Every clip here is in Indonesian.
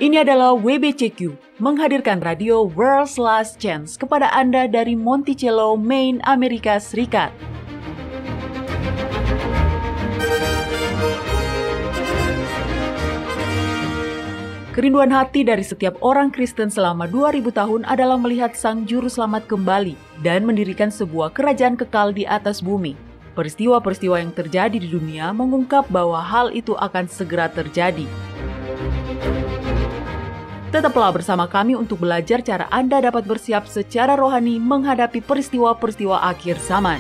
Ini adalah WBCQ, menghadirkan radio World's Last Chance kepada Anda dari Monticello, Maine, Amerika Serikat. Kerinduan hati dari setiap orang Kristen selama 2000 tahun adalah melihat Sang Juru Selamat kembali dan mendirikan sebuah kerajaan kekal di atas bumi. Peristiwa-peristiwa yang terjadi di dunia mengungkap bahwa hal itu akan segera terjadi. Tetaplah bersama kami untuk belajar cara Anda dapat bersiap secara rohani menghadapi peristiwa-peristiwa akhir zaman.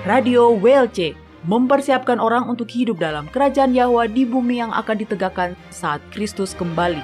Radio WLC mempersiapkan orang untuk hidup dalam kerajaan Yahwa di bumi yang akan ditegakkan saat Kristus kembali.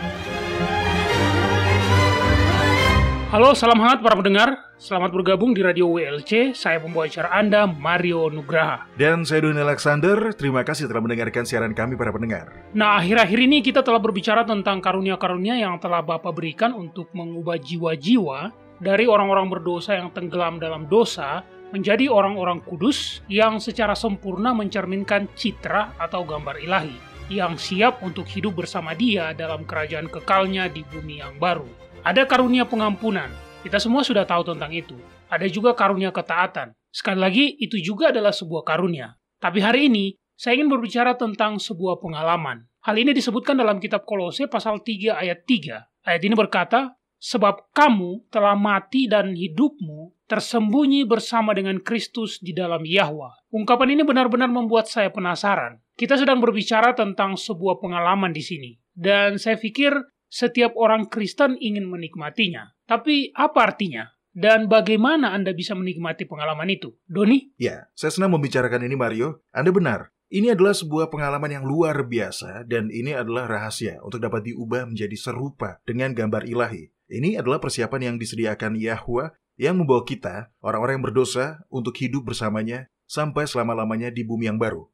Halo, salam hangat para pendengar. Selamat bergabung di Radio WLC. Saya pembawa acara Anda, Mario Nugraha. Dan saya Doni Alexander. Terima kasih telah mendengarkan siaran kami para pendengar. Nah, akhir-akhir ini kita telah berbicara tentang karunia-karunia yang telah Bapa berikan untuk mengubah jiwa-jiwa dari orang-orang berdosa yang tenggelam dalam dosa menjadi orang-orang kudus yang secara sempurna mencerminkan citra atau gambar ilahi, yang siap untuk hidup bersama Dia dalam kerajaan kekalnya di bumi yang baru. Ada karunia pengampunan, kita semua sudah tahu tentang itu. Ada juga karunia ketaatan. Sekali lagi, itu juga adalah sebuah karunia. Tapi hari ini, saya ingin berbicara tentang sebuah pengalaman. Hal ini disebutkan dalam kitab Kolose pasal 3 ayat 3. Ayat ini berkata, "Sebab kamu telah mati dan hidupmu tersembunyi bersama dengan Kristus di dalam Yahwa." Ungkapan ini benar-benar membuat saya penasaran. Kita sedang berbicara tentang sebuah pengalaman di sini. Dan saya pikir setiap orang Kristen ingin menikmatinya. Tapi apa artinya? Dan bagaimana Anda bisa menikmati pengalaman itu? Doni? Ya, saya senang membicarakan ini, Mario. Anda benar. Ini adalah sebuah pengalaman yang luar biasa dan ini adalah rahasia untuk dapat diubah menjadi serupa dengan gambar ilahi. Ini adalah persiapan yang disediakan Yahwa yang membawa kita, orang-orang yang berdosa, untuk hidup bersamanya sampai selama-lamanya di bumi yang baru.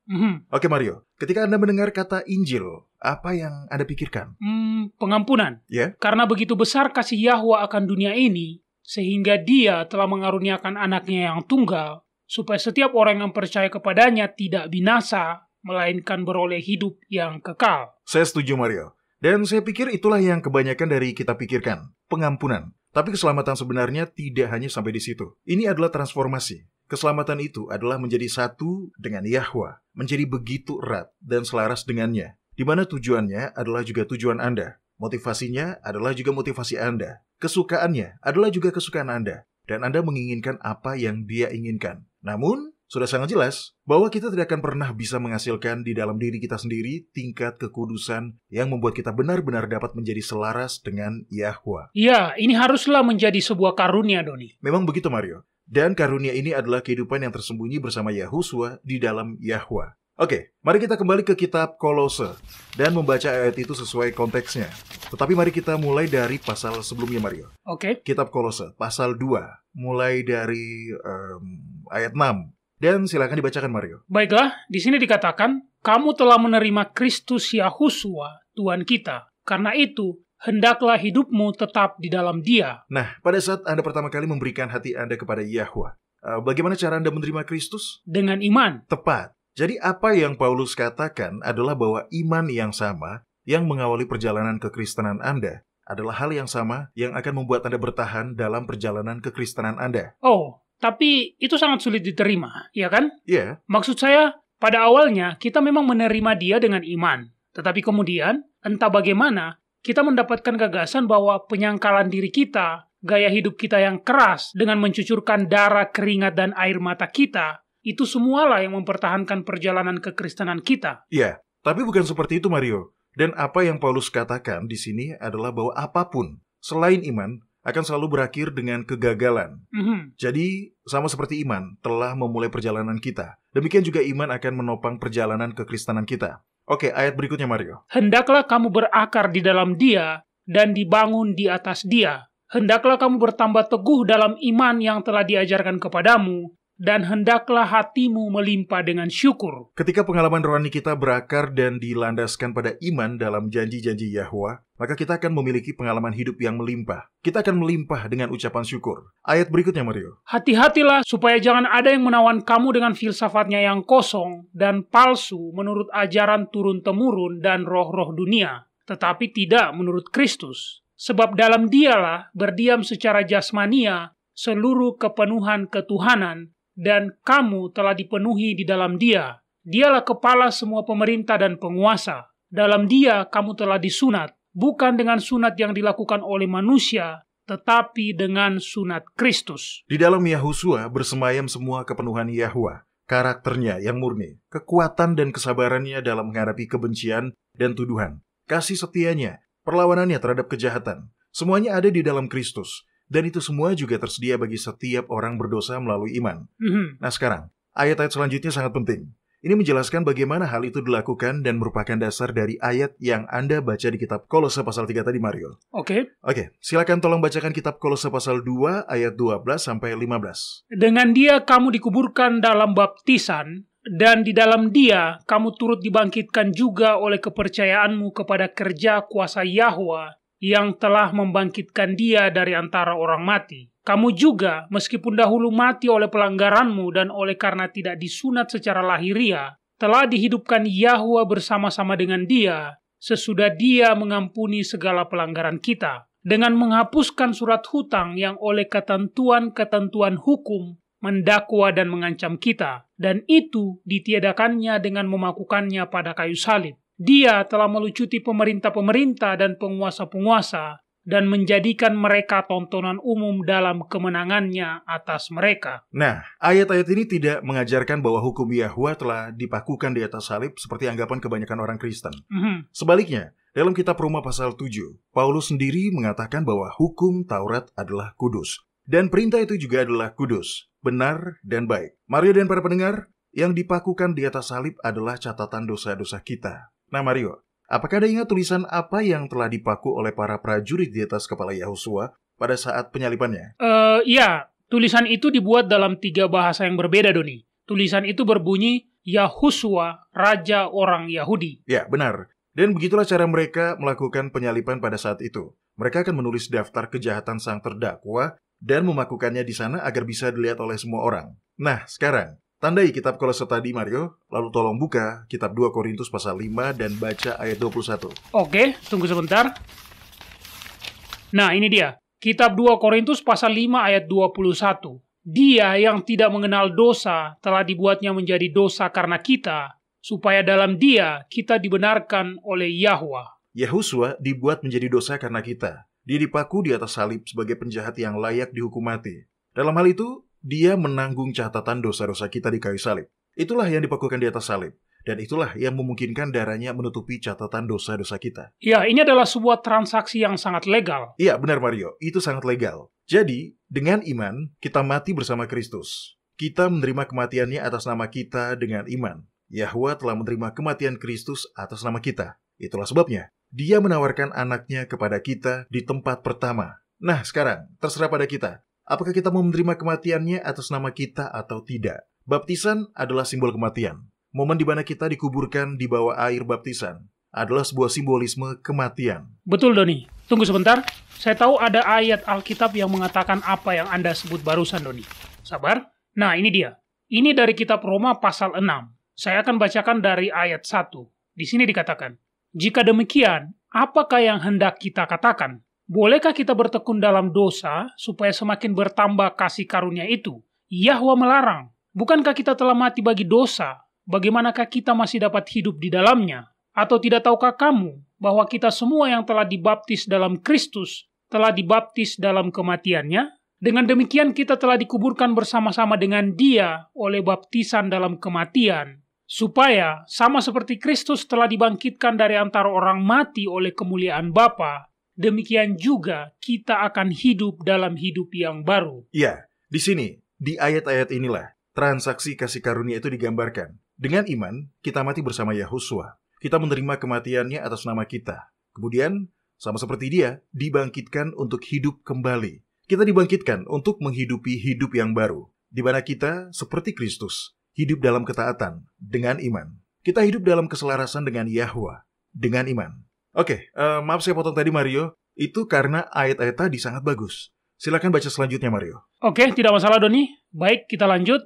Oke, Mario, ketika Anda mendengar kata Injil, apa yang Anda pikirkan? Pengampunan. Ya? Karena begitu besar kasih Yahwa akan dunia ini, sehingga Dia telah mengaruniakan anaknya yang tunggal, supaya setiap orang yang percaya kepadanya tidak binasa, melainkan beroleh hidup yang kekal. Saya setuju, Mario. Dan saya pikir itulah yang kebanyakan dari kita pikirkan, pengampunan. Tapi keselamatan sebenarnya tidak hanya sampai di situ. Ini adalah transformasi. Keselamatan itu adalah menjadi satu dengan Yahwa, menjadi begitu erat dan selaras dengannya, di mana tujuannya adalah juga tujuan Anda. Motivasinya adalah juga motivasi Anda. Kesukaannya adalah juga kesukaan Anda. Dan Anda menginginkan apa yang Dia inginkan. Namun, sudah sangat jelas bahwa kita tidak akan pernah bisa menghasilkan di dalam diri kita sendiri tingkat kekudusan yang membuat kita benar-benar dapat menjadi selaras dengan Yahwa. Ya, ini haruslah menjadi sebuah karunia, Doni. Memang begitu, Mario. Dan karunia ini adalah kehidupan yang tersembunyi bersama Yahuswa di dalam Yahwa. Oke, mari kita kembali ke kitab Kolose dan membaca ayat itu sesuai konteksnya. Tetapi mari kita mulai dari pasal sebelumnya, Mario. Oke. Kitab Kolose, pasal 2, mulai dari ayat 6. Dan silakan dibacakan, Mario. Baiklah, di sini dikatakan, "Kamu telah menerima Kristus Yahuswa, Tuhan kita. Karena itu, hendaklah hidupmu tetap di dalam Dia." Nah, pada saat Anda pertama kali memberikan hati Anda kepada Yahwa, bagaimana cara Anda menerima Kristus? Dengan iman. Tepat. Jadi apa yang Paulus katakan adalah bahwa iman yang sama yang mengawali perjalanan kekristenan Anda adalah hal yang sama yang akan membuat Anda bertahan dalam perjalanan kekristenan Anda. Oh, tapi itu sangat sulit diterima, ya kan? Iya. Maksud saya, pada awalnya kita memang menerima Dia dengan iman. Tetapi kemudian, entah bagaimana, kita mendapatkan gagasan bahwa penyangkalan diri kita, gaya hidup kita yang keras dengan mencucurkan darah, keringat, dan air mata kita, itu semualah yang mempertahankan perjalanan kekristenan kita. Iya, tapi bukan seperti itu, Mario. Dan apa yang Paulus katakan di sini adalah bahwa apapun selain iman akan selalu berakhir dengan kegagalan. Jadi, sama seperti iman telah memulai perjalanan kita. Demikian juga iman akan menopang perjalanan kekristenan kita. Oke, ayat berikutnya, Mario. "Hendaklah kamu berakar di dalam Dia dan dibangun di atas Dia. Hendaklah kamu bertambah teguh dalam iman yang telah diajarkan kepadamu, dan hendaklah hatimu melimpah dengan syukur. Ketika pengalaman rohani kita berakar dan dilandaskan pada iman dalam janji-janji Yahwa, maka kita akan memiliki pengalaman hidup yang melimpah. Kita akan melimpah dengan ucapan syukur. Ayat berikutnya, Mario. Hati-hatilah supaya jangan ada yang menawan kamu dengan filsafatnya yang kosong dan palsu menurut ajaran turun-temurun dan roh-roh dunia, tetapi tidak menurut Kristus. Sebab dalam Dialah berdiam secara jasmania seluruh kepenuhan ketuhanan, dan kamu telah dipenuhi di dalam Dia. Dialah kepala semua pemerintah dan penguasa. Dalam Dia kamu telah disunat, bukan dengan sunat yang dilakukan oleh manusia, tetapi dengan sunat Kristus. Di dalam Yahusua bersemayam semua kepenuhan Yahwa, karakternya yang murni, kekuatan dan kesabarannya dalam menghadapi kebencian dan tuduhan, kasih setianya, perlawanannya terhadap kejahatan. Semuanya ada di dalam Kristus. Dan itu semua juga tersedia bagi setiap orang berdosa melalui iman. Nah sekarang, ayat-ayat selanjutnya sangat penting. Ini menjelaskan bagaimana hal itu dilakukan dan merupakan dasar dari ayat yang Anda baca di kitab Kolose pasal 3 tadi, Mario. Oke, silakan tolong bacakan kitab Kolose pasal 2 ayat 12-15. Dengan Dia kamu dikuburkan dalam baptisan, dan di dalam Dia kamu turut dibangkitkan juga oleh kepercayaanmu kepada kerja kuasa Yahwa yang telah membangkitkan Dia dari antara orang mati. Kamu juga, meskipun dahulu mati oleh pelanggaranmu dan oleh karena tidak disunat secara lahiriah, telah dihidupkan Yahwa bersama-sama dengan Dia, sesudah Dia mengampuni segala pelanggaran kita, dengan menghapuskan surat hutang yang oleh ketentuan-ketentuan hukum mendakwa dan mengancam kita, dan itu ditiadakannya dengan memakukannya pada kayu salib. Dia telah melucuti pemerintah-pemerintah dan penguasa-penguasa dan menjadikan mereka tontonan umum dalam kemenangannya atas mereka. Nah, ayat-ayat ini tidak mengajarkan bahwa hukum Yahwa telah dipakukan di atas salib seperti anggapan kebanyakan orang Kristen. Sebaliknya, dalam kitab Roma pasal 7, Paulus sendiri mengatakan bahwa hukum Taurat adalah kudus. Dan perintah itu juga adalah kudus, benar, dan baik. Mario dan para pendengar, yang dipakukan di atas salib adalah catatan dosa-dosa kita. Nah Mario, apakah Anda ingat tulisan apa yang telah dipaku oleh para prajurit di atas kepala Yahusua pada saat penyalibannya? Iya, tulisan itu dibuat dalam 3 bahasa yang berbeda, Doni. Tulisan itu berbunyi, Yahusua, Raja Orang Yahudi. Ya, benar. Dan begitulah cara mereka melakukan penyaliban pada saat itu. Mereka akan menulis daftar kejahatan sang terdakwa dan memakukannya di sana agar bisa dilihat oleh semua orang. Nah, sekarang tandai kitab Kolose tadi, Mario, lalu tolong buka kitab 2 Korintus pasal 5 dan baca ayat 21. Oke, tunggu sebentar. Nah, ini dia. Kitab 2 Korintus pasal 5 ayat 21. Dia yang tidak mengenal dosa telah dibuatnya menjadi dosa karena kita, supaya dalam Dia kita dibenarkan oleh Yahwa. Yahusua dibuat menjadi dosa karena kita. Dia dipaku di atas salib sebagai penjahat yang layak dihukum mati. Dalam hal itu, Dia menanggung catatan dosa-dosa kita di kayu salib. Itulah yang dipakukan di atas salib. Dan itulah yang memungkinkan darahnya menutupi catatan dosa-dosa kita. Ya, ini adalah sebuah transaksi yang sangat legal. Iya, benar Mario. Itu sangat legal. Jadi, dengan iman, kita mati bersama Kristus. Kita menerima kematiannya atas nama kita dengan iman. Yahwa telah menerima kematian Kristus atas nama kita. Itulah sebabnya Dia menawarkan anaknya kepada kita di tempat pertama. Nah, sekarang, terserah pada kita. Apakah kita mau menerima kematiannya atas nama kita atau tidak? Baptisan adalah simbol kematian. Momen di mana kita dikuburkan di bawah air baptisan adalah sebuah simbolisme kematian. Betul, Doni. Tunggu sebentar. Saya tahu ada ayat Alkitab yang mengatakan apa yang Anda sebut barusan, Doni. Sabar. Nah, ini dia. Ini dari kitab Roma pasal 6. Saya akan bacakan dari ayat 1. Di sini dikatakan, jika demikian, apakah yang hendak kita katakan? Bolehkah kita bertekun dalam dosa supaya semakin bertambah kasih karunia itu? Yahwa melarang. Bukankah kita telah mati bagi dosa? Bagaimanakah kita masih dapat hidup di dalamnya? Atau tidak tahukah kamu bahwa kita semua yang telah dibaptis dalam Kristus telah dibaptis dalam kematiannya? Dengan demikian kita telah dikuburkan bersama-sama dengan Dia oleh baptisan dalam kematian, supaya sama seperti Kristus telah dibangkitkan dari antara orang mati oleh kemuliaan Bapa, demikian juga kita akan hidup dalam hidup yang baru. Ya, di sini, di ayat-ayat inilah, transaksi kasih karunia itu digambarkan. Dengan iman, kita mati bersama Yahusua. Kita menerima kematiannya atas nama kita. Kemudian, sama seperti Dia, dibangkitkan untuk hidup kembali. Kita dibangkitkan untuk menghidupi hidup yang baru. di mana kita, seperti Kristus, hidup dalam ketaatan dengan iman. Kita hidup dalam keselarasan dengan Yahwa, dengan iman. Oke, maaf saya potong tadi Mario, itu karena ayat-ayat tadi sangat bagus. Silakan baca selanjutnya Mario. Oke, tidak masalah Doni. Baik, kita lanjut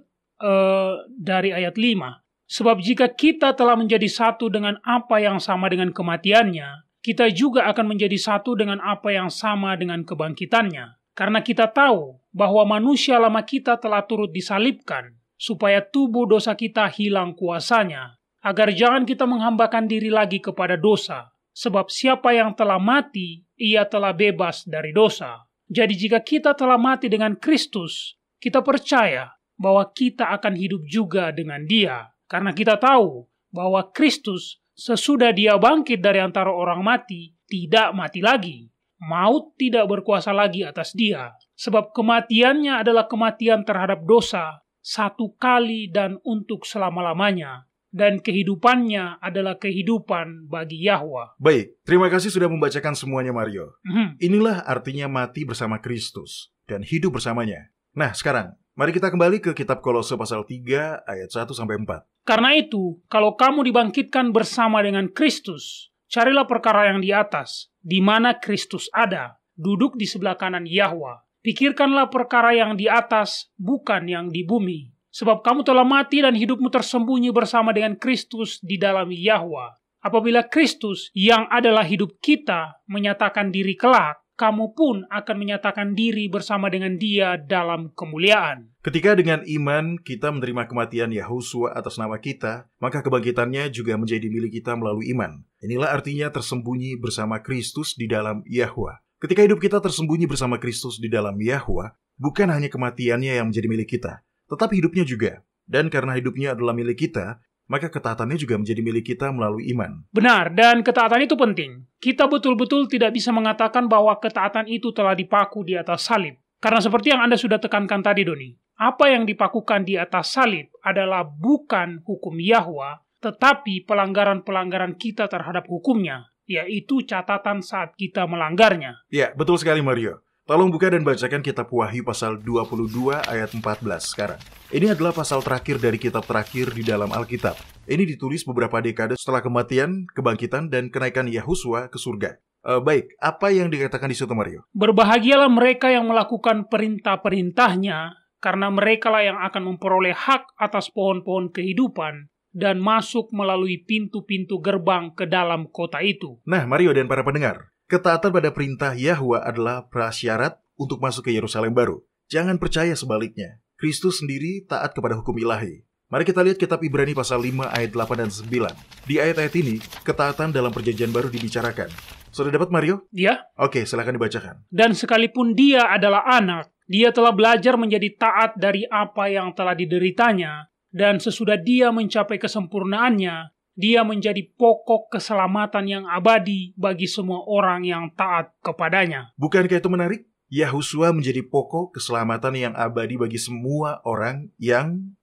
dari ayat 5. Sebab jika kita telah menjadi satu dengan apa yang sama dengan kematiannya, kita juga akan menjadi satu dengan apa yang sama dengan kebangkitannya. Karena kita tahu bahwa manusia lama kita telah turut disalibkan, supaya tubuh dosa kita hilang kuasanya, agar jangan kita menghambakan diri lagi kepada dosa. Sebab siapa yang telah mati, ia telah bebas dari dosa. Jadi jika kita telah mati dengan Kristus, kita percaya bahwa kita akan hidup juga dengan Dia. Karena kita tahu bahwa Kristus sesudah Dia bangkit dari antara orang mati, tidak mati lagi. Maut tidak berkuasa lagi atas Dia. Sebab kematiannya adalah kematian terhadap dosa, satu kali dan untuk selama-lamanya. Dan kehidupannya adalah kehidupan bagi Yahwa. Baik, terima kasih sudah membacakan semuanya Mario. Inilah artinya mati bersama Kristus dan hidup bersamanya. Nah, sekarang mari kita kembali ke kitab Kolose pasal 3 ayat 1-4. Karena itu, kalau kamu dibangkitkan bersama dengan Kristus, carilah perkara yang di atas, di mana Kristus ada, duduk di sebelah kanan Yahwa. Pikirkanlah perkara yang di atas, bukan yang di bumi. Sebab kamu telah mati dan hidupmu tersembunyi bersama dengan Kristus di dalam Yahwa. Apabila Kristus yang adalah hidup kita menyatakan diri kelak, kamu pun akan menyatakan diri bersama dengan Dia dalam kemuliaan. Ketika dengan iman kita menerima kematian Yahusua atas nama kita, maka kebangkitannya juga menjadi milik kita melalui iman. Inilah artinya tersembunyi bersama Kristus di dalam Yahwa. Ketika hidup kita tersembunyi bersama Kristus di dalam Yahwa, bukan hanya kematiannya yang menjadi milik kita, tetapi hidupnya juga. Dan karena hidupnya adalah milik kita, maka ketaatannya juga menjadi milik kita melalui iman. Benar, dan ketaatan itu penting. Kita betul-betul tidak bisa mengatakan bahwa ketaatan itu telah dipaku di atas salib. Karena seperti yang Anda sudah tekankan tadi, Doni, apa yang dipakukan di atas salib adalah bukan hukum Yahwa, tetapi pelanggaran-pelanggaran kita terhadap hukumnya, yaitu catatan saat kita melanggarnya. Ya, betul sekali Mario. Tolong buka dan bacakan kitab Wahyu pasal 22 ayat 14 sekarang. Ini adalah pasal terakhir dari kitab terakhir di dalam Alkitab. Ini ditulis beberapa dekade setelah kematian, kebangkitan, dan kenaikan Yahusua ke surga. Baik, apa yang dikatakan di situ Mario? Berbahagialah mereka yang melakukan perintah-perintahnya, karena merekalah yang akan memperoleh hak atas pohon-pohon kehidupan, dan masuk melalui pintu-pintu gerbang ke dalam kota itu. Nah, Mario dan para pendengar, ketaatan pada perintah Yahwa adalah prasyarat untuk masuk ke Yerusalem baru. Jangan percaya sebaliknya. Kristus sendiri taat kepada hukum ilahi. Mari kita lihat kitab Ibrani pasal 5 ayat 8 dan 9. Di ayat-ayat ini, ketaatan dalam perjanjian baru dibicarakan. Sudah dapat Mario? Ya. Oke, silakan dibacakan. Dan sekalipun dia adalah anak, dia telah belajar menjadi taat dari apa yang telah dideritanya, dan sesudah dia mencapai kesempurnaannya, dia menjadi pokok keselamatan yang abadi bagi semua orang yang taat kepadanya. Bukankah itu menarik? Yahusua menjadi pokok keselamatan yang abadi bagi semua orang yang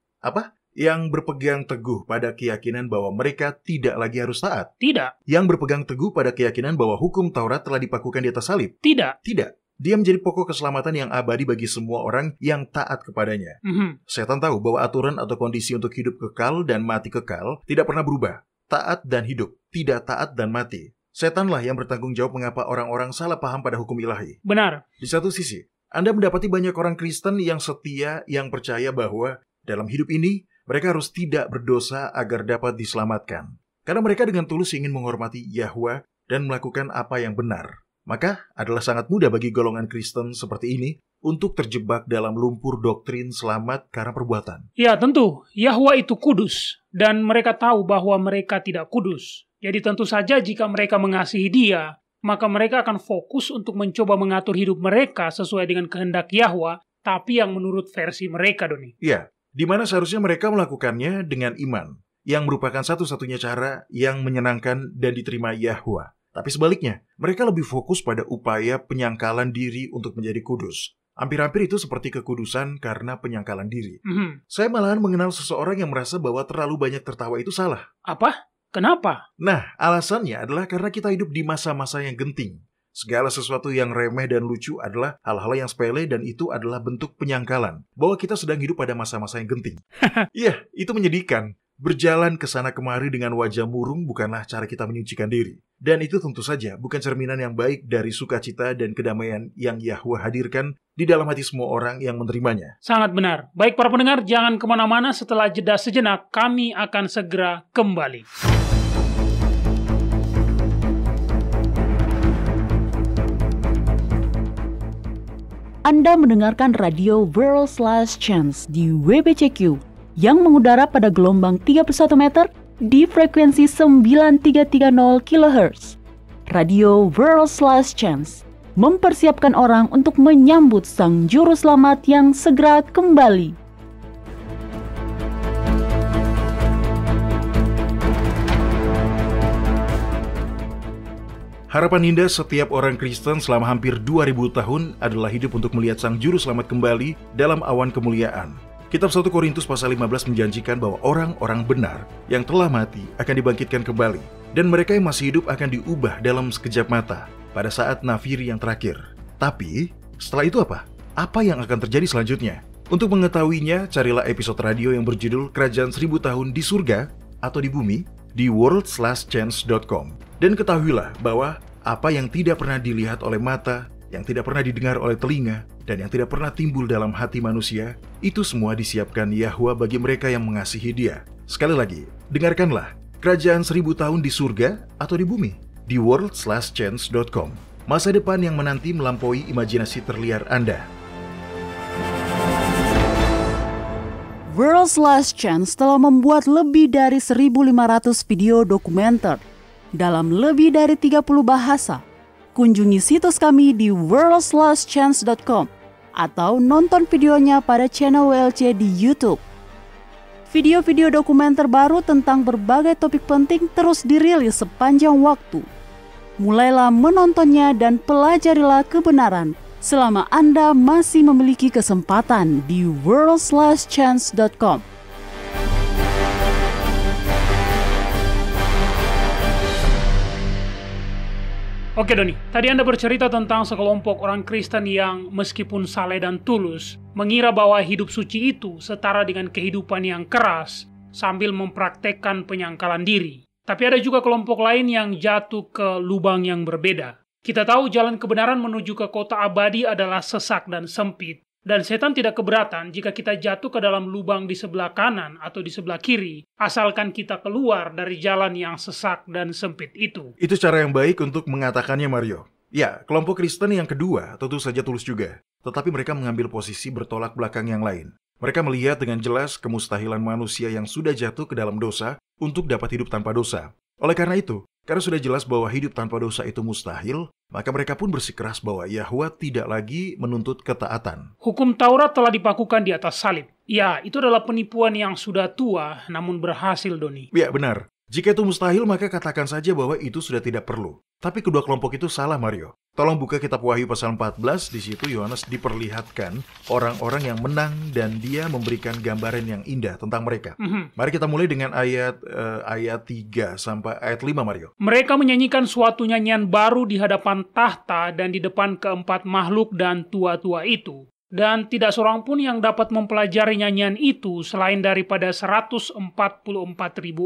Yang berpegang teguh pada keyakinan bahwa mereka tidak lagi harus taat. Tidak. Yang berpegang teguh pada keyakinan bahwa hukum Taurat telah dipakukan di atas salib. Tidak. Tidak. Dia menjadi pokok keselamatan yang abadi bagi semua orang yang taat kepadanya. Setan tahu bahwa aturan atau kondisi untuk hidup kekal dan mati kekal tidak pernah berubah. Taat dan hidup, tidak taat dan mati. Setanlah yang bertanggung jawab mengapa orang-orang salah paham pada hukum ilahi. Benar. Di satu sisi, Anda mendapati banyak orang Kristen yang setia, yang percaya bahwa dalam hidup ini, mereka harus tidak berdosa agar dapat diselamatkan. Karena mereka dengan tulus ingin menghormati Yahwa dan melakukan apa yang benar. Maka adalah sangat mudah bagi golongan Kristen seperti ini untuk terjebak dalam lumpur doktrin selamat karena perbuatan. Ya, tentu. Yahwa itu kudus, dan mereka tahu bahwa mereka tidak kudus. Jadi tentu saja jika mereka mengasihi Dia, maka mereka akan fokus untuk mencoba mengatur hidup mereka sesuai dengan kehendak Yahwa, tapi yang menurut versi mereka, Doni. Ya, di mana seharusnya mereka melakukannya dengan iman, yang merupakan satu-satunya cara yang menyenangkan dan diterima Yahwa. Tapi sebaliknya, mereka lebih fokus pada upaya penyangkalan diri untuk menjadi kudus. Hampir-hampir itu seperti kekudusan karena penyangkalan diri. Saya malahan mengenal seseorang yang merasa bahwa terlalu banyak tertawa itu salah. Apa? Kenapa? Nah, alasannya adalah karena kita hidup di masa-masa yang genting. Segala sesuatu yang remeh dan lucu adalah hal-hal yang sepele dan itu adalah bentuk penyangkalan bahwa kita sedang hidup pada masa-masa yang genting. Iya, itu menyedihkan. Berjalan ke sana kemari dengan wajah murung bukanlah cara kita menyucikan diri. Dan itu tentu saja bukan cerminan yang baik dari sukacita dan kedamaian yang Yahweh hadirkan di dalam hati semua orang yang menerimanya. Sangat benar. Baik para pendengar, jangan kemana-mana. Setelah jeda sejenak, kami akan segera kembali. Anda mendengarkan radio World's Last Chance di WBCQ yang mengudara pada gelombang 31 meter di frekuensi 9330 kHz. Radio World's Last Chance mempersiapkan orang untuk menyambut Sang Juru Selamat yang segera kembali. Harapan indah setiap orang Kristen selama hampir 2000 tahun adalah hidup untuk melihat Sang Juru Selamat kembali dalam awan kemuliaan. Kitab 1 Korintus pasal 15 menjanjikan bahwa orang-orang benar yang telah mati akan dibangkitkan kembali. Dan mereka yang masih hidup akan diubah dalam sekejap mata pada saat nafiri yang terakhir. Tapi, setelah itu apa? Apa yang akan terjadi selanjutnya? Untuk mengetahuinya, carilah episode radio yang berjudul Kerajaan 1000 Tahun di Surga atau di Bumi di worldslastchance.com. Dan ketahuilah bahwa apa yang tidak pernah dilihat oleh mata, yang tidak pernah didengar oleh telinga, dan yang tidak pernah timbul dalam hati manusia, itu semua disiapkan Yahweh bagi mereka yang mengasihi Dia. Sekali lagi, dengarkanlah Kerajaan 1000 Tahun di Surga atau di Bumi di worldslastchance.com. Masa depan yang menanti melampaui imajinasi terliar Anda. World's Last Chance telah membuat lebih dari 1.500 video dokumenter dalam lebih dari 30 bahasa. Kunjungi situs kami di worldslastchance.com atau nonton videonya pada channel WLC di YouTube. Video-video dokumenter baru tentang berbagai topik penting terus dirilis sepanjang waktu. Mulailah menontonnya dan pelajarilah kebenaran selama Anda masih memiliki kesempatan di worldslastchance.com. Oke Doni, tadi Anda bercerita tentang sekelompok orang Kristen yang meskipun saleh dan tulus, mengira bahwa hidup suci itu setara dengan kehidupan yang keras sambil mempraktekkan penyangkalan diri. Tapi ada juga kelompok lain yang jatuh ke lubang yang berbeda. Kita tahu jalan kebenaran menuju ke kota abadi adalah sesak dan sempit. Dan setan tidak keberatan jika kita jatuh ke dalam lubang di sebelah kanan atau di sebelah kiri, asalkan kita keluar dari jalan yang sesak dan sempit itu. Itu cara yang baik untuk mengatakannya, Mario. Ya, kelompok Kristen yang kedua tentu saja tulus juga. Tetapi mereka mengambil posisi bertolak belakang yang lain. Mereka melihat dengan jelas kemustahilan manusia yang sudah jatuh ke dalam dosa untuk dapat hidup tanpa dosa. Oleh karena itu, karena sudah jelas bahwa hidup tanpa dosa itu mustahil, maka mereka pun bersikeras bahwa Yahweh tidak lagi menuntut ketaatan. Hukum Taurat telah dipakukan di atas salib. Ya, itu adalah penipuan yang sudah tua, namun berhasil, Doni. Ya, benar. Jika itu mustahil, maka katakan saja bahwa itu sudah tidak perlu. Tapi kedua kelompok itu salah, Mario. Tolong buka kitab Wahyu pasal 14, di situ Yohanes diperlihatkan orang-orang yang menang dan dia memberikan gambaran yang indah tentang mereka. Mari kita mulai dengan ayat 3 sampai ayat 5, Mario. Mereka menyanyikan suatu nyanyian baru di hadapan tahta dan di depan keempat makhluk dan tua-tua itu. Dan tidak seorang pun yang dapat mempelajari nyanyian itu selain daripada 144.000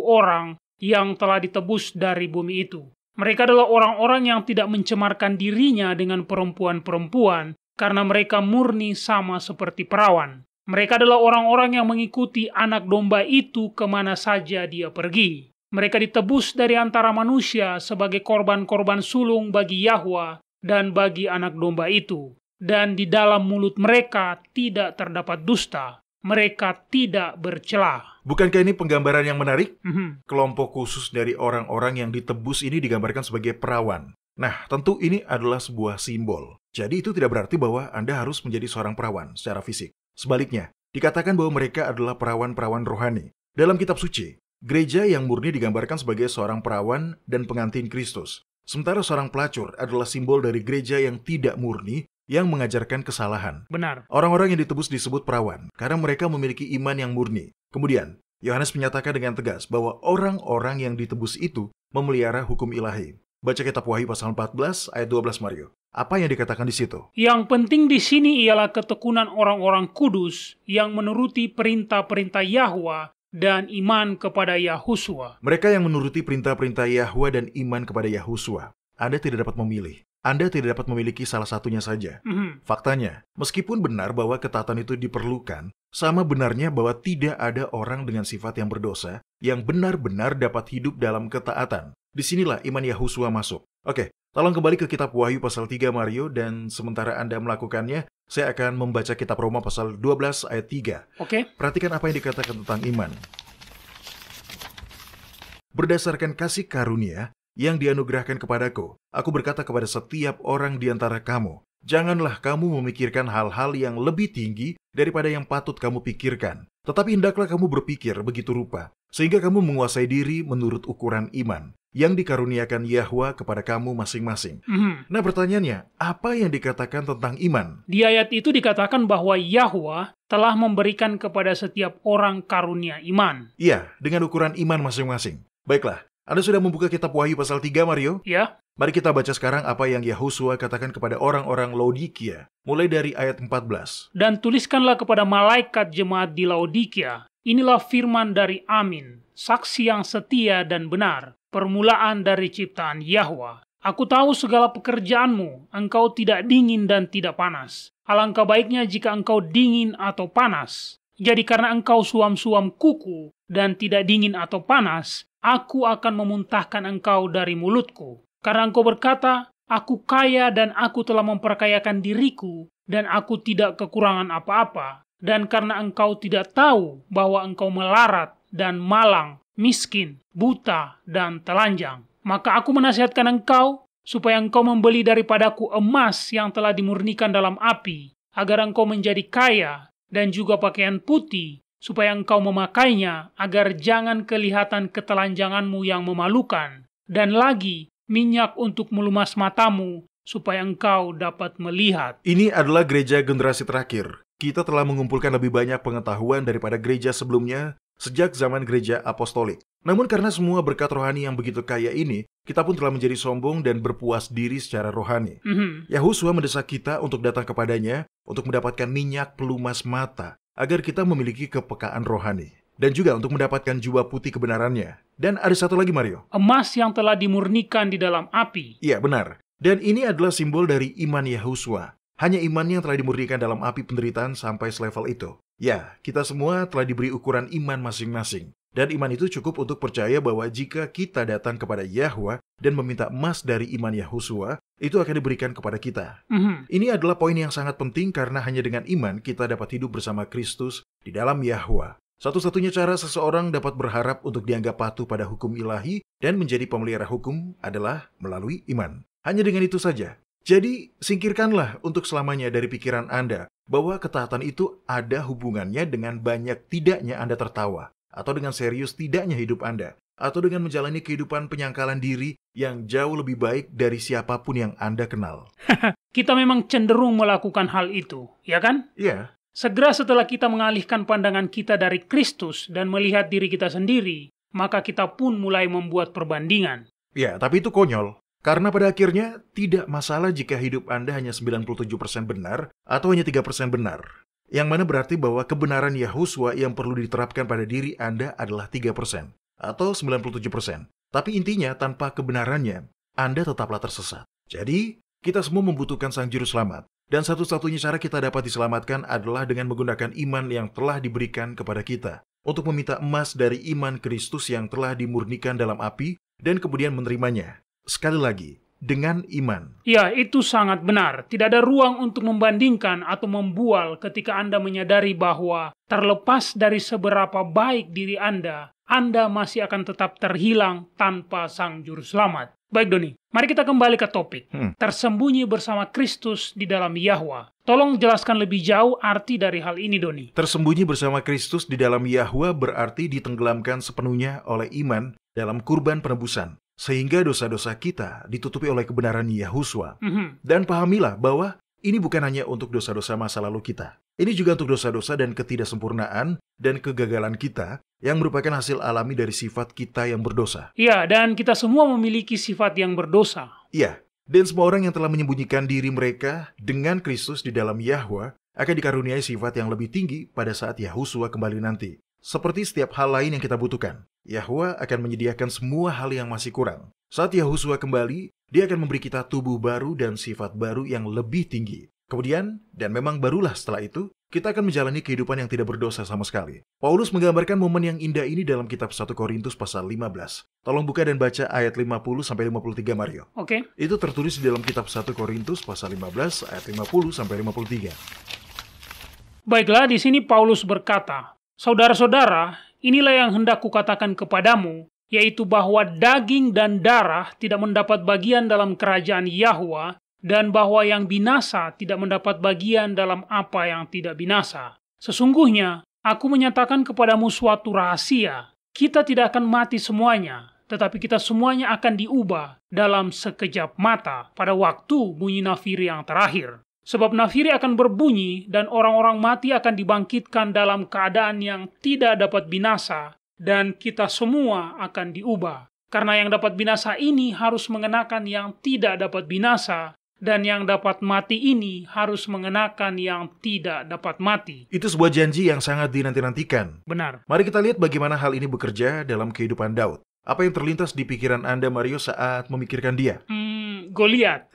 orang yang telah ditebus dari bumi itu. Mereka adalah orang-orang yang tidak mencemarkan dirinya dengan perempuan-perempuan karena mereka murni sama seperti perawan. Mereka adalah orang-orang yang mengikuti anak domba itu kemana saja dia pergi. Mereka ditebus dari antara manusia sebagai korban-korban sulung bagi Yahweh dan bagi anak domba itu. Dan di dalam mulut mereka tidak terdapat dusta. Mereka tidak bercela. Bukankah ini penggambaran yang menarik? Kelompok khusus dari orang-orang yang ditebus ini digambarkan sebagai perawan. Nah, tentu ini adalah sebuah simbol. Jadi itu tidak berarti bahwa Anda harus menjadi seorang perawan secara fisik. Sebaliknya, dikatakan bahwa mereka adalah perawan-perawan rohani. Dalam kitab suci, gereja yang murni digambarkan sebagai seorang perawan dan pengantin Kristus. Sementara seorang pelacur adalah simbol dari gereja yang tidak murni, yang mengajarkan kesalahan. Benar. Orang-orang yang ditebus disebut perawan, karena mereka memiliki iman yang murni. Kemudian, Yohanes menyatakan dengan tegas bahwa orang-orang yang ditebus itu memelihara hukum ilahi. Baca kitab Wahyu pasal 14 ayat 12 Mario. Apa yang dikatakan di situ? Yang penting di sini ialah ketekunan orang-orang kudus yang menuruti perintah-perintah Yahwa dan iman kepada Yahusua. Mereka yang menuruti perintah-perintah Yahwa dan iman kepada Yahusua. Anda tidak dapat memilih. Anda tidak dapat memiliki salah satunya saja. Faktanya, meskipun benar bahwa ketaatan itu diperlukan, sama benarnya bahwa tidak ada orang dengan sifat yang berdosa yang benar-benar dapat hidup dalam ketaatan. Disinilah iman Yahusua masuk. Oke, tolong kembali ke kitab Wahyu pasal 3 Mario, dan sementara Anda melakukannya, saya akan membaca kitab Roma pasal 12 ayat 3. Oke. Perhatikan apa yang dikatakan tentang iman. Berdasarkan kasih karunia yang dianugerahkan kepadaku, aku berkata kepada setiap orang di antara kamu, janganlah kamu memikirkan hal-hal yang lebih tinggi daripada yang patut kamu pikirkan. Tetapi hendaklah kamu berpikir begitu rupa, sehingga kamu menguasai diri menurut ukuran iman yang dikaruniakan Yahwa kepada kamu masing-masing. Nah, pertanyaannya, apa yang dikatakan tentang iman? Di ayat itu dikatakan bahwa Yahwa telah memberikan kepada setiap orang karunia iman. Iya, dengan ukuran iman masing-masing. Baiklah, Anda sudah membuka kitab Wahyu pasal 3 Mario? Ya. Mari kita baca sekarang apa yang Yahusua katakan kepada orang-orang Laodikia, mulai dari ayat 14. Dan tuliskanlah kepada malaikat jemaat di Laodikia, inilah firman dari Amin, saksi yang setia dan benar, permulaan dari ciptaan Yahwa. Aku tahu segala pekerjaanmu, engkau tidak dingin dan tidak panas. Alangkah baiknya jika engkau dingin atau panas. Jadi karena engkau suam-suam kuku dan tidak dingin atau panas, aku akan memuntahkan engkau dari mulutku. Karena engkau berkata, aku kaya dan aku telah memperkayakan diriku, dan aku tidak kekurangan apa-apa. Dan karena engkau tidak tahu bahwa engkau melarat dan malang, miskin, buta, dan telanjang, maka aku menasihatkan engkau supaya engkau membeli daripadaku emas yang telah dimurnikan dalam api, agar engkau menjadi kaya, dan juga pakaian putih, supaya engkau memakainya, agar jangan kelihatan ketelanjanganmu yang memalukan, dan lagi minyak untuk melumas matamu, supaya engkau dapat melihat. Ini adalah gereja generasi terakhir. Kita telah mengumpulkan lebih banyak pengetahuan daripada gereja sebelumnya sejak zaman gereja apostolik. Namun karena semua berkat rohani yang begitu kaya ini, kita pun telah menjadi sombong dan berpuas diri secara rohani. Yahusua mendesak kita untuk datang kepadanya untuk mendapatkan minyak pelumas mata, agar kita memiliki kepekaan rohani. Dan juga untuk mendapatkan jubah putih kebenarannya. Dan ada satu lagi, Mario. Emas yang telah dimurnikan di dalam api. Iya, benar. Dan ini adalah simbol dari iman Yahusua. Hanya iman yang telah dimurnikan dalam api penderitaan sampai selevel itu. Ya, kita semua telah diberi ukuran iman masing-masing. Dan iman itu cukup untuk percaya bahwa jika kita datang kepada Yahwa dan meminta emas dari iman Yahusua, itu akan diberikan kepada kita. Ini adalah poin yang sangat penting karena hanya dengan iman kita dapat hidup bersama Kristus di dalam Yahwa. Satu-satunya cara seseorang dapat berharap untuk dianggap patuh pada hukum ilahi dan menjadi pemelihara hukum adalah melalui iman. Hanya dengan itu saja. Jadi, singkirkanlah untuk selamanya dari pikiran Anda bahwa ketaatan itu ada hubungannya dengan banyak tidaknya Anda tertawa, atau dengan serius tidaknya hidup Anda, atau dengan menjalani kehidupan penyangkalan diri yang jauh lebih baik dari siapapun yang Anda kenal. Kita memang cenderung melakukan hal itu, ya kan? Iya. Segera setelah kita mengalihkan pandangan kita dari Kristus dan melihat diri kita sendiri, maka kita pun mulai membuat perbandingan. Ya, tapi itu konyol. Karena pada akhirnya tidak masalah jika hidup Anda hanya 97% benar atau hanya 3% benar. Yang mana berarti bahwa kebenaran Yahusua yang perlu diterapkan pada diri Anda adalah 3% atau 97%. Tapi intinya tanpa kebenarannya, Anda tetaplah tersesat. Jadi, kita semua membutuhkan Sang Juru Selamat. Dan satu-satunya cara kita dapat diselamatkan adalah dengan menggunakan iman yang telah diberikan kepada kita. Untuk meminta emas dari iman Kristus yang telah dimurnikan dalam api dan kemudian menerimanya. Sekali lagi, dengan iman. Ya, itu sangat benar. Tidak ada ruang untuk membandingkan atau membual ketika Anda menyadari bahwa terlepas dari seberapa baik diri Anda masih akan tetap terhilang tanpa Sang Juru Selamat. Baik, Doni. Mari kita kembali ke topik. Tersembunyi bersama Kristus di dalam Yahwa. Tolong jelaskan lebih jauh arti dari hal ini, Doni. Tersembunyi bersama Kristus di dalam Yahwa berarti ditenggelamkan sepenuhnya oleh iman dalam kurban penebusan. Sehingga dosa-dosa kita ditutupi oleh kebenaran Yahusua. Dan pahamilah bahwa ini bukan hanya untuk dosa-dosa masa lalu kita. Ini juga untuk dosa-dosa dan ketidaksempurnaan dan kegagalan kita yang merupakan hasil alami dari sifat kita yang berdosa. Ya, dan kita semua memiliki sifat yang berdosa. Iya, dan semua orang yang telah menyembunyikan diri mereka dengan Kristus di dalam Yahwa akan dikaruniai sifat yang lebih tinggi pada saat Yahusua kembali nanti. Seperti setiap hal lain yang kita butuhkan, Yahwa akan menyediakan semua hal yang masih kurang. Saat Yahusua kembali, Dia akan memberi kita tubuh baru dan sifat baru yang lebih tinggi. Kemudian, dan memang barulah setelah itu, kita akan menjalani kehidupan yang tidak berdosa sama sekali. Paulus menggambarkan momen yang indah ini dalam kitab 1 Korintus pasal 15. Tolong buka dan baca ayat 50-53, Mario. Oke. Itu tertulis di dalam kitab 1 Korintus pasal 15 ayat 50-53. Baiklah, di sini Paulus berkata, "Saudara-saudara, inilah yang hendak kukatakan kepadamu, yaitu bahwa daging dan darah tidak mendapat bagian dalam kerajaan Yahwa, dan bahwa yang binasa tidak mendapat bagian dalam apa yang tidak binasa. Sesungguhnya, aku menyatakan kepadamu suatu rahasia. Kita tidak akan mati semuanya, tetapi kita semuanya akan diubah dalam sekejap mata pada waktu bunyi nafiri yang terakhir. Sebab nafiri akan berbunyi dan orang-orang mati akan dibangkitkan dalam keadaan yang tidak dapat binasa, dan kita semua akan diubah. Karena yang dapat binasa ini harus mengenakan yang tidak dapat binasa, dan yang dapat mati ini harus mengenakan yang tidak dapat mati." Itu sebuah janji yang sangat dinanti-nantikan. Benar. Mari kita lihat bagaimana hal ini bekerja dalam kehidupan Daud. Apa yang terlintas di pikiran Anda, Mario, saat memikirkan dia? Goliat,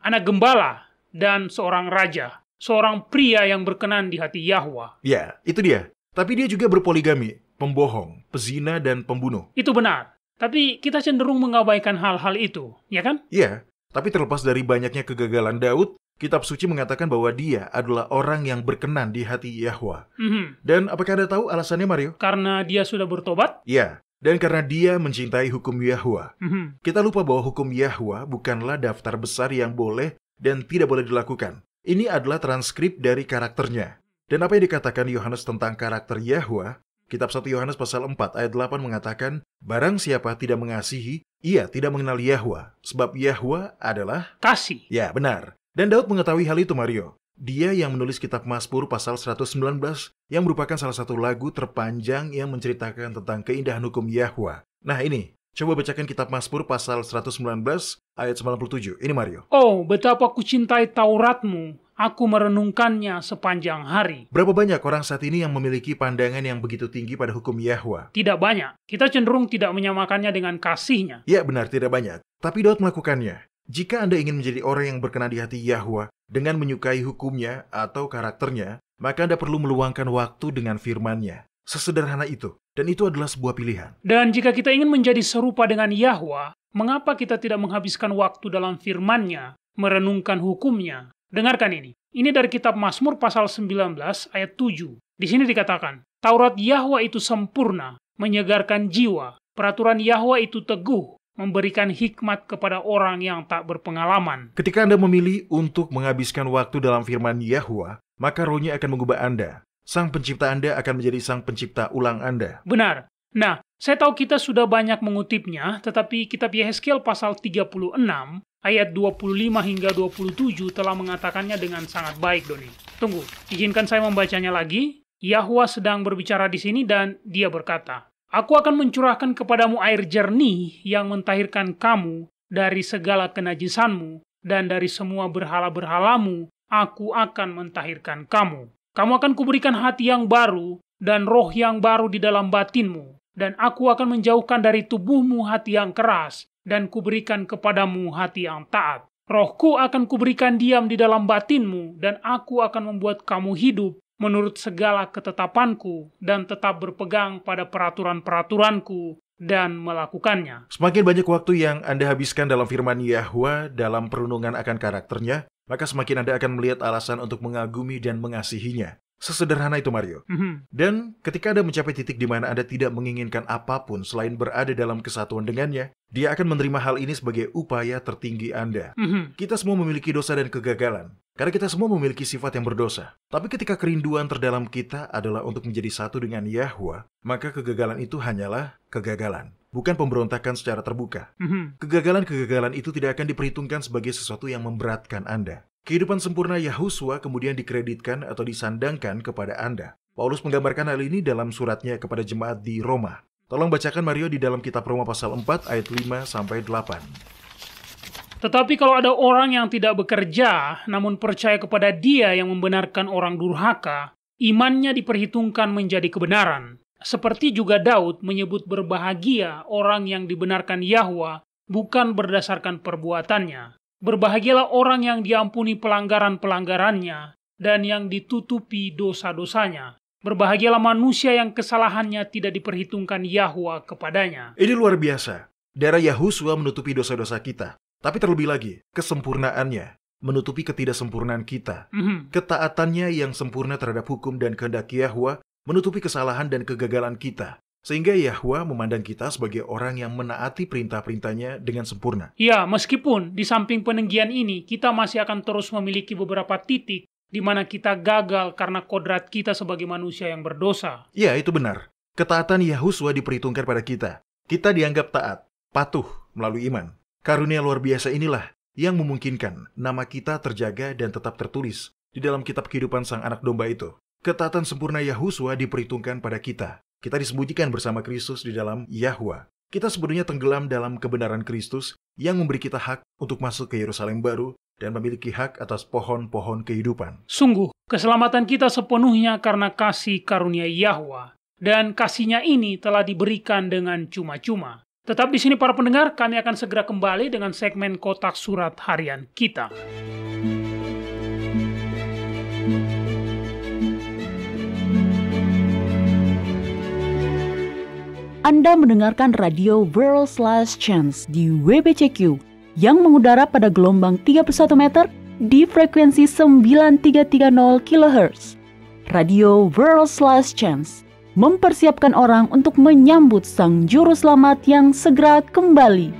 anak gembala, dan seorang raja. Seorang pria yang berkenan di hati Yahwa. Ya, itu dia. Tapi dia juga berpoligami, pembohong, pezina, dan pembunuh. Itu benar. Tapi kita cenderung mengabaikan hal-hal itu, ya kan? Ya, tapi terlepas dari banyaknya kegagalan Daud, Kitab Suci mengatakan bahwa dia adalah orang yang berkenan di hati Yahwa. Dan apakah Anda tahu alasannya, Mario? Karena dia sudah bertobat? Ya, dan karena dia mencintai hukum Yahwa. Kita lupa bahwa hukum Yahwa bukanlah daftar besar yang boleh dan tidak boleh dilakukan. Ini adalah transkrip dari karakternya. Dan apa yang dikatakan Yohanes tentang karakter Yahwa, Kitab 1 Yohanes pasal 4 ayat 8 mengatakan, "Barang siapa tidak mengasihi, ia tidak mengenal Yahwa, sebab Yahwa adalah kasih." Ya, benar. Dan Daud mengetahui hal itu, Mario. Dia yang menulis kitab Mazmur pasal 119, yang merupakan salah satu lagu terpanjang yang menceritakan tentang keindahan hukum Yahwa. Nah ini, coba bacakan kitab Mazmur pasal 119 ayat 97. Ini, Mario. "Oh, betapa kucintai Tauratmu, aku merenungkannya sepanjang hari." Berapa banyak orang saat ini yang memiliki pandangan yang begitu tinggi pada hukum Yahwa? Tidak banyak. Kita cenderung tidak menyamakannya dengan kasihnya. Ya, benar, tidak banyak. Tapi Daud melakukannya. Jika Anda ingin menjadi orang yang berkenan di hati Yahwa dengan menyukai hukumnya atau karakternya, maka Anda perlu meluangkan waktu dengan firman-Nya. Sesederhana itu. Dan itu adalah sebuah pilihan. Dan jika kita ingin menjadi serupa dengan Yahwa, mengapa kita tidak menghabiskan waktu dalam firman-Nya, merenungkan hukumnya? Dengarkan ini. Ini dari kitab Mazmur pasal 19 ayat 7. Di sini dikatakan, "Taurat Yahwa itu sempurna, menyegarkan jiwa. Peraturan Yahwa itu teguh, memberikan hikmat kepada orang yang tak berpengalaman." Ketika Anda memilih untuk menghabiskan waktu dalam firman Yahwa, maka rohnya akan mengubah Anda. Sang pencipta Anda akan menjadi sang pencipta ulang Anda. Benar. Nah, saya tahu kita sudah banyak mengutipnya, tetapi kitab Yehezkiel pasal 36 ayat 25 hingga 27 telah mengatakannya dengan sangat baik, Doni. Tunggu, izinkan saya membacanya lagi. Yahwa sedang berbicara di sini dan dia berkata, "Aku akan mencurahkan kepadamu air jernih yang mentahirkan kamu dari segala kenajisanmu, dan dari semua berhala-berhalamu aku akan mentahirkan kamu. Kamu akan kuberikan hati yang baru dan roh yang baru di dalam batinmu, dan aku akan menjauhkan dari tubuhmu hati yang keras, dan kuberikan kepadamu hati yang taat. Rohku akan kuberikan diam di dalam batinmu, dan aku akan membuat kamu hidup menurut segala ketetapanku, dan tetap berpegang pada peraturan-peraturanku, dan melakukannya." Semakin banyak waktu yang Anda habiskan dalam firman Yahwa dalam perenungan akan karakternya, maka semakin Anda akan melihat alasan untuk mengagumi dan mengasihinya. Sesederhana itu, Mario. Dan ketika Anda mencapai titik di mana Anda tidak menginginkan apapun selain berada dalam kesatuan dengannya, Dia akan menerima hal ini sebagai upaya tertinggi Anda. Kita semua memiliki dosa dan kegagalan, karena kita semua memiliki sifat yang berdosa. Tapi ketika kerinduan terdalam kita adalah untuk menjadi satu dengan Yahwa, maka kegagalan itu hanyalah kegagalan, bukan pemberontakan secara terbuka. Kegagalan-kegagalan itu tidak akan diperhitungkan sebagai sesuatu yang memberatkan Anda. Kehidupan sempurna Yahusua kemudian dikreditkan atau disandangkan kepada Anda. Paulus menggambarkan hal ini dalam suratnya kepada jemaat di Roma. Tolong bacakan Mario di dalam kitab Roma pasal 4 ayat 5-8. Tetapi kalau ada orang yang tidak bekerja, namun percaya kepada Dia yang membenarkan orang durhaka, imannya diperhitungkan menjadi kebenaran. Seperti juga Daud menyebut berbahagia orang yang dibenarkan Yahwa bukan berdasarkan perbuatannya. Berbahagialah orang yang diampuni pelanggaran-pelanggarannya dan yang ditutupi dosa-dosanya. Berbahagialah manusia yang kesalahannya tidak diperhitungkan Yahwa kepadanya. Ini luar biasa. Darah Yahusua menutupi dosa-dosa kita. Tapi terlebih lagi, kesempurnaannya menutupi ketidaksempurnaan kita. Ketaatannya yang sempurna terhadap hukum dan kehendak Yahwa menutupi kesalahan dan kegagalan kita. Sehingga Yahwa memandang kita sebagai orang yang menaati perintah-perintahnya dengan sempurna. Ya, meskipun di samping peninggian ini, kita masih akan terus memiliki beberapa titik di mana kita gagal karena kodrat kita sebagai manusia yang berdosa. Ya, itu benar. Ketaatan Yahusua diperhitungkan pada kita. Kita dianggap taat, patuh melalui iman. Karunia luar biasa inilah yang memungkinkan nama kita terjaga dan tetap tertulis di dalam kitab kehidupan Sang Anak Domba itu. Ketaatan sempurna Yahusua diperhitungkan pada kita. Kita disembunyikan bersama Kristus di dalam Yahwa. Kita sebenarnya tenggelam dalam kebenaran Kristus yang memberi kita hak untuk masuk ke Yerusalem baru dan memiliki hak atas pohon-pohon kehidupan. Sungguh, keselamatan kita sepenuhnya karena kasih karunia Yahwa. Dan kasihnya ini telah diberikan dengan cuma-cuma. Tetap di sini para pendengar, kami akan segera kembali dengan segmen Kotak Surat Harian kita. Anda mendengarkan radio World's Last Chance di WBCQ yang mengudara pada gelombang 31 meter di frekuensi 9330 kHz. Radio World's Last Chance mempersiapkan orang untuk menyambut Sang Juru Selamat yang segera kembali.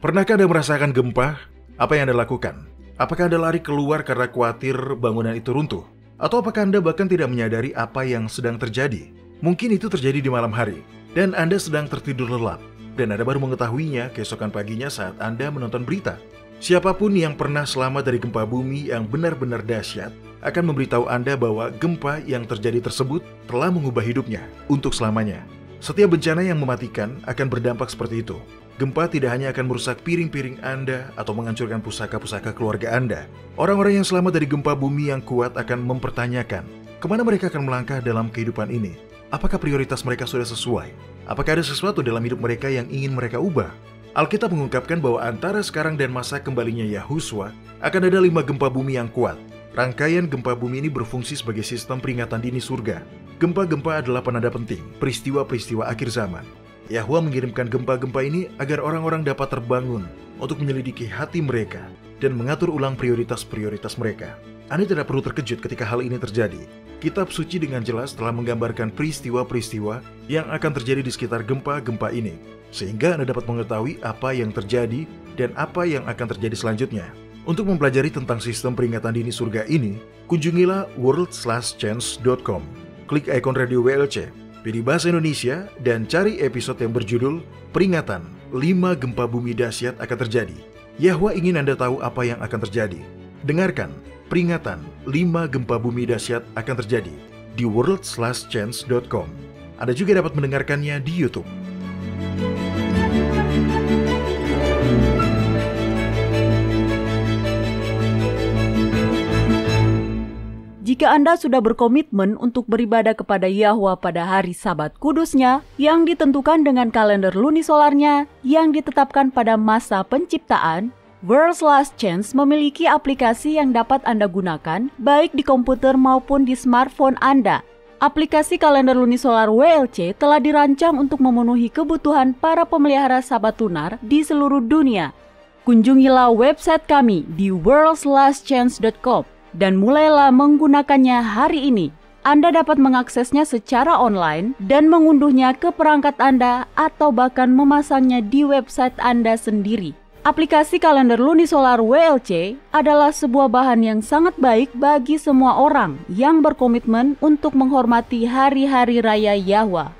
Pernahkah Anda merasakan gempa? Apa yang Anda lakukan? Apakah Anda lari keluar karena khawatir bangunan itu runtuh? Atau apakah Anda bahkan tidak menyadari apa yang sedang terjadi? Mungkin itu terjadi di malam hari, dan Anda sedang tertidur lelap, dan Anda baru mengetahuinya keesokan paginya saat Anda menonton berita. Siapapun yang pernah selamat dari gempa bumi yang benar-benar dahsyat akan memberitahu Anda bahwa gempa yang terjadi tersebut telah mengubah hidupnya untuk selamanya. Setiap bencana yang mematikan akan berdampak seperti itu. Gempa tidak hanya akan merusak piring-piring Anda atau menghancurkan pusaka-pusaka keluarga Anda. Orang-orang yang selamat dari gempa bumi yang kuat akan mempertanyakan, kemana mereka akan melangkah dalam kehidupan ini? Apakah prioritas mereka sudah sesuai? Apakah ada sesuatu dalam hidup mereka yang ingin mereka ubah? Alkitab mengungkapkan bahwa antara sekarang dan masa kembalinya Yahusua akan ada 5 gempa bumi yang kuat. Rangkaian gempa bumi ini berfungsi sebagai sistem peringatan dini surga. Gempa-gempa adalah penanda penting, peristiwa-peristiwa akhir zaman. Yahwa mengirimkan gempa-gempa ini agar orang-orang dapat terbangun untuk menyelidiki hati mereka dan mengatur ulang prioritas-prioritas mereka. Anda tidak perlu terkejut ketika hal ini terjadi. Kitab suci dengan jelas telah menggambarkan peristiwa-peristiwa yang akan terjadi di sekitar gempa-gempa ini, sehingga Anda dapat mengetahui apa yang terjadi dan apa yang akan terjadi selanjutnya. Untuk mempelajari tentang sistem peringatan dini surga ini, kunjungilah worldslastchance.com. Klik ikon radio WLC, pilih bahasa Indonesia, dan cari episode yang berjudul Peringatan 5 Gempa Bumi Dahsyat akan terjadi. Yahwa ingin Anda tahu apa yang akan terjadi. Dengarkan Peringatan 5 Gempa Bumi Dahsyat akan terjadi di worldslastchance.com. Anda juga dapat mendengarkannya di YouTube. Jika Anda sudah berkomitmen untuk beribadah kepada Yahwa pada hari Sabat kudusnya yang ditentukan dengan kalender lunisolarnya yang ditetapkan pada masa penciptaan, World's Last Chance memiliki aplikasi yang dapat Anda gunakan baik di komputer maupun di smartphone Anda. Aplikasi kalender lunisolar WLC telah dirancang untuk memenuhi kebutuhan para pemelihara Sabat lunar di seluruh dunia. Kunjungilah website kami di worldslastchance.com. dan mulailah menggunakannya hari ini. Anda dapat mengaksesnya secara online dan mengunduhnya ke perangkat Anda atau bahkan memasangnya di website Anda sendiri. Aplikasi kalender lunisolar WLC adalah sebuah bahan yang sangat baik bagi semua orang yang berkomitmen untuk menghormati hari-hari raya Yahwa.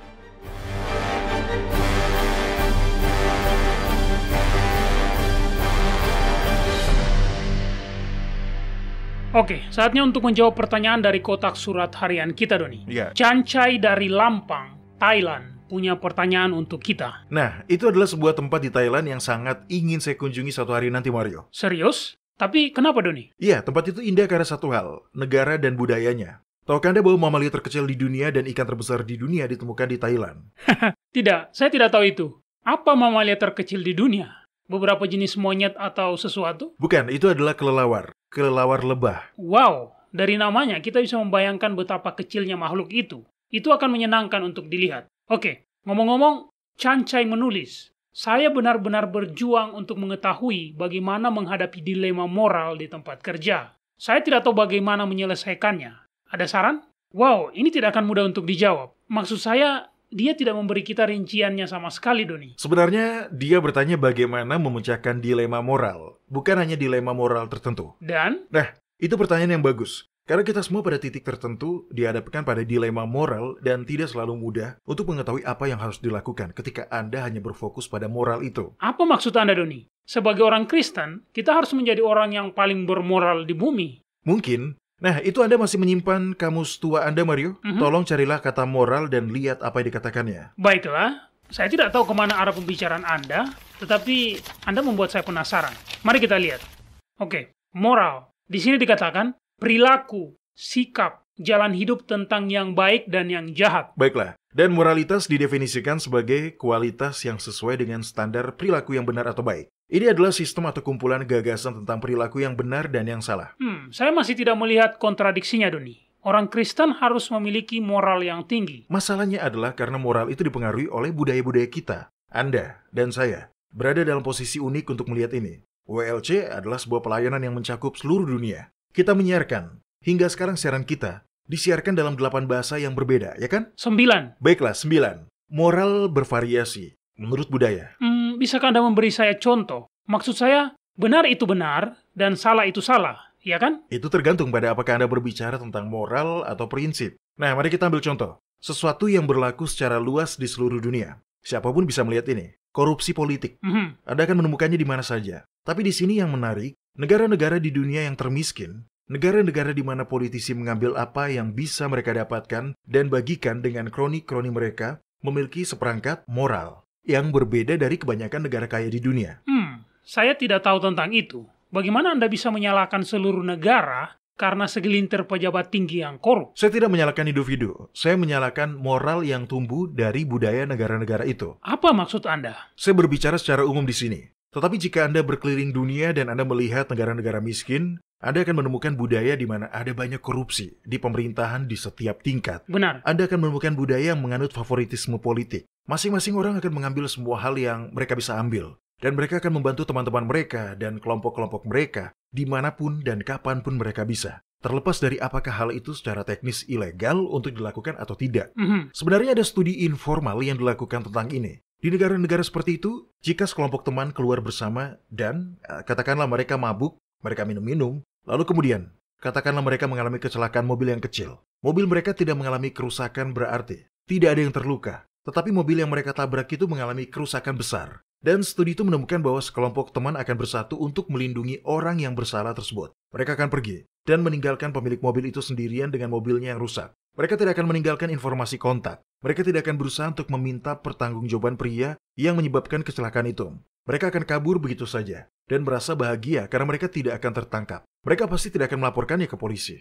Oke, saatnya untuk menjawab pertanyaan dari kotak surat harian kita, Doni. Iya. Chancai dari Lampang, Thailand, punya pertanyaan untuk kita. Nah, itu adalah sebuah tempat di Thailand yang sangat ingin saya kunjungi suatu hari nanti, Mario. Serius? Tapi kenapa, Doni? Iya, tempat itu indah karena satu hal, negara dan budayanya. Tahukah Anda bahwa mamalia terkecil di dunia dan ikan terbesar di dunia ditemukan di Thailand? Tidak, saya tidak tahu itu. Apa mamalia terkecil di dunia? Beberapa jenis monyet atau sesuatu? Bukan, itu adalah kelelawar. Kelelawar lebah. Wow, dari namanya kita bisa membayangkan betapa kecilnya makhluk itu. Itu akan menyenangkan untuk dilihat. Oke, ngomong-ngomong, Chancai menulis, saya benar-benar berjuang untuk mengetahui bagaimana menghadapi dilema moral di tempat kerja. Saya tidak tahu bagaimana menyelesaikannya. Ada saran? Wow, ini tidak akan mudah untuk dijawab. Maksud saya, dia tidak memberi kita rinciannya sama sekali, Doni. Sebenarnya, dia bertanya bagaimana memecahkan dilema moral, bukan hanya dilema moral tertentu. Dan? Nah, itu pertanyaan yang bagus. Karena kita semua pada titik tertentu dihadapkan pada dilema moral dan tidak selalu mudah untuk mengetahui apa yang harus dilakukan ketika Anda hanya berfokus pada moral itu. Apa maksud Anda, Doni? Sebagai orang Kristen, kita harus menjadi orang yang paling bermoral di bumi. Mungkin. Nah, itu Anda masih menyimpan kamus tua Anda, Mario? Tolong carilah kata moral dan lihat apa yang dikatakannya. Baiklah, saya tidak tahu kemana arah pembicaraan Anda, tetapi Anda membuat saya penasaran. Mari kita lihat. Oke, moral. Di sini dikatakan perilaku, sikap, jalan hidup tentang yang baik dan yang jahat. Baiklah, dan moralitas didefinisikan sebagai kualitas yang sesuai dengan standar perilaku yang benar atau baik. Ini adalah sistem atau kumpulan gagasan tentang perilaku yang benar dan yang salah. Saya masih tidak melihat kontradiksinya, Doni. Orang Kristen harus memiliki moral yang tinggi. Masalahnya adalah karena moral itu dipengaruhi oleh budaya-budaya kita. Anda dan saya berada dalam posisi unik untuk melihat ini. WLC adalah sebuah pelayanan yang mencakup seluruh dunia. Kita menyiarkan. Hingga sekarang siaran kita disiarkan dalam 8 bahasa yang berbeda, ya kan? 9. Baiklah, 9. Moral bervariasi menurut budaya. Bisakah Anda memberi saya contoh? Maksud saya, benar itu benar dan salah itu salah, ya kan? Itu tergantung pada apakah Anda berbicara tentang moral atau prinsip. Nah, mari kita ambil contoh. Sesuatu yang berlaku secara luas di seluruh dunia. Siapapun bisa melihat ini. Korupsi politik. Anda akan menemukannya di mana saja. Tapi di sini yang menarik, negara-negara di dunia yang termiskin, negara-negara di mana politisi mengambil apa yang bisa mereka dapatkan dan bagikan dengan kroni-kroni mereka, memiliki seperangkat moral yang berbeda dari kebanyakan negara kaya di dunia. Saya tidak tahu tentang itu. Bagaimana Anda bisa menyalahkan seluruh negara karena segelintir pejabat tinggi yang korup? Saya tidak menyalahkan individu. Saya menyalahkan moral yang tumbuh dari budaya negara-negara itu. Apa maksud Anda? Saya berbicara secara umum di sini. Tetapi jika Anda berkeliling dunia dan Anda melihat negara-negara miskin, Anda akan menemukan budaya di mana ada banyak korupsi di pemerintahan di setiap tingkat. Benar. Anda akan menemukan budaya yang menganut favoritisme politik. Masing-masing orang akan mengambil semua hal yang mereka bisa ambil. Dan mereka akan membantu teman-teman mereka dan kelompok-kelompok mereka dimanapun dan kapanpun mereka bisa. Terlepas dari apakah hal itu secara teknis ilegal untuk dilakukan atau tidak. Sebenarnya ada studi informal yang dilakukan tentang ini. Di negara-negara seperti itu, jika sekelompok teman keluar bersama dan katakanlah mereka mabuk, mereka minum-minum, lalu kemudian katakanlah mereka mengalami kecelakaan mobil yang kecil. Mobil mereka tidak mengalami kerusakan berarti. Tidak ada yang terluka. Tetapi mobil yang mereka tabrak itu mengalami kerusakan besar. Dan studi itu menemukan bahwa sekelompok teman akan bersatu untuk melindungi orang yang bersalah tersebut. Mereka akan pergi dan meninggalkan pemilik mobil itu sendirian dengan mobilnya yang rusak. Mereka tidak akan meninggalkan informasi kontak. Mereka tidak akan berusaha untuk meminta pertanggungjawaban pria yang menyebabkan kecelakaan itu. Mereka akan kabur begitu saja dan merasa bahagia karena mereka tidak akan tertangkap. Mereka pasti tidak akan melaporkannya ke polisi.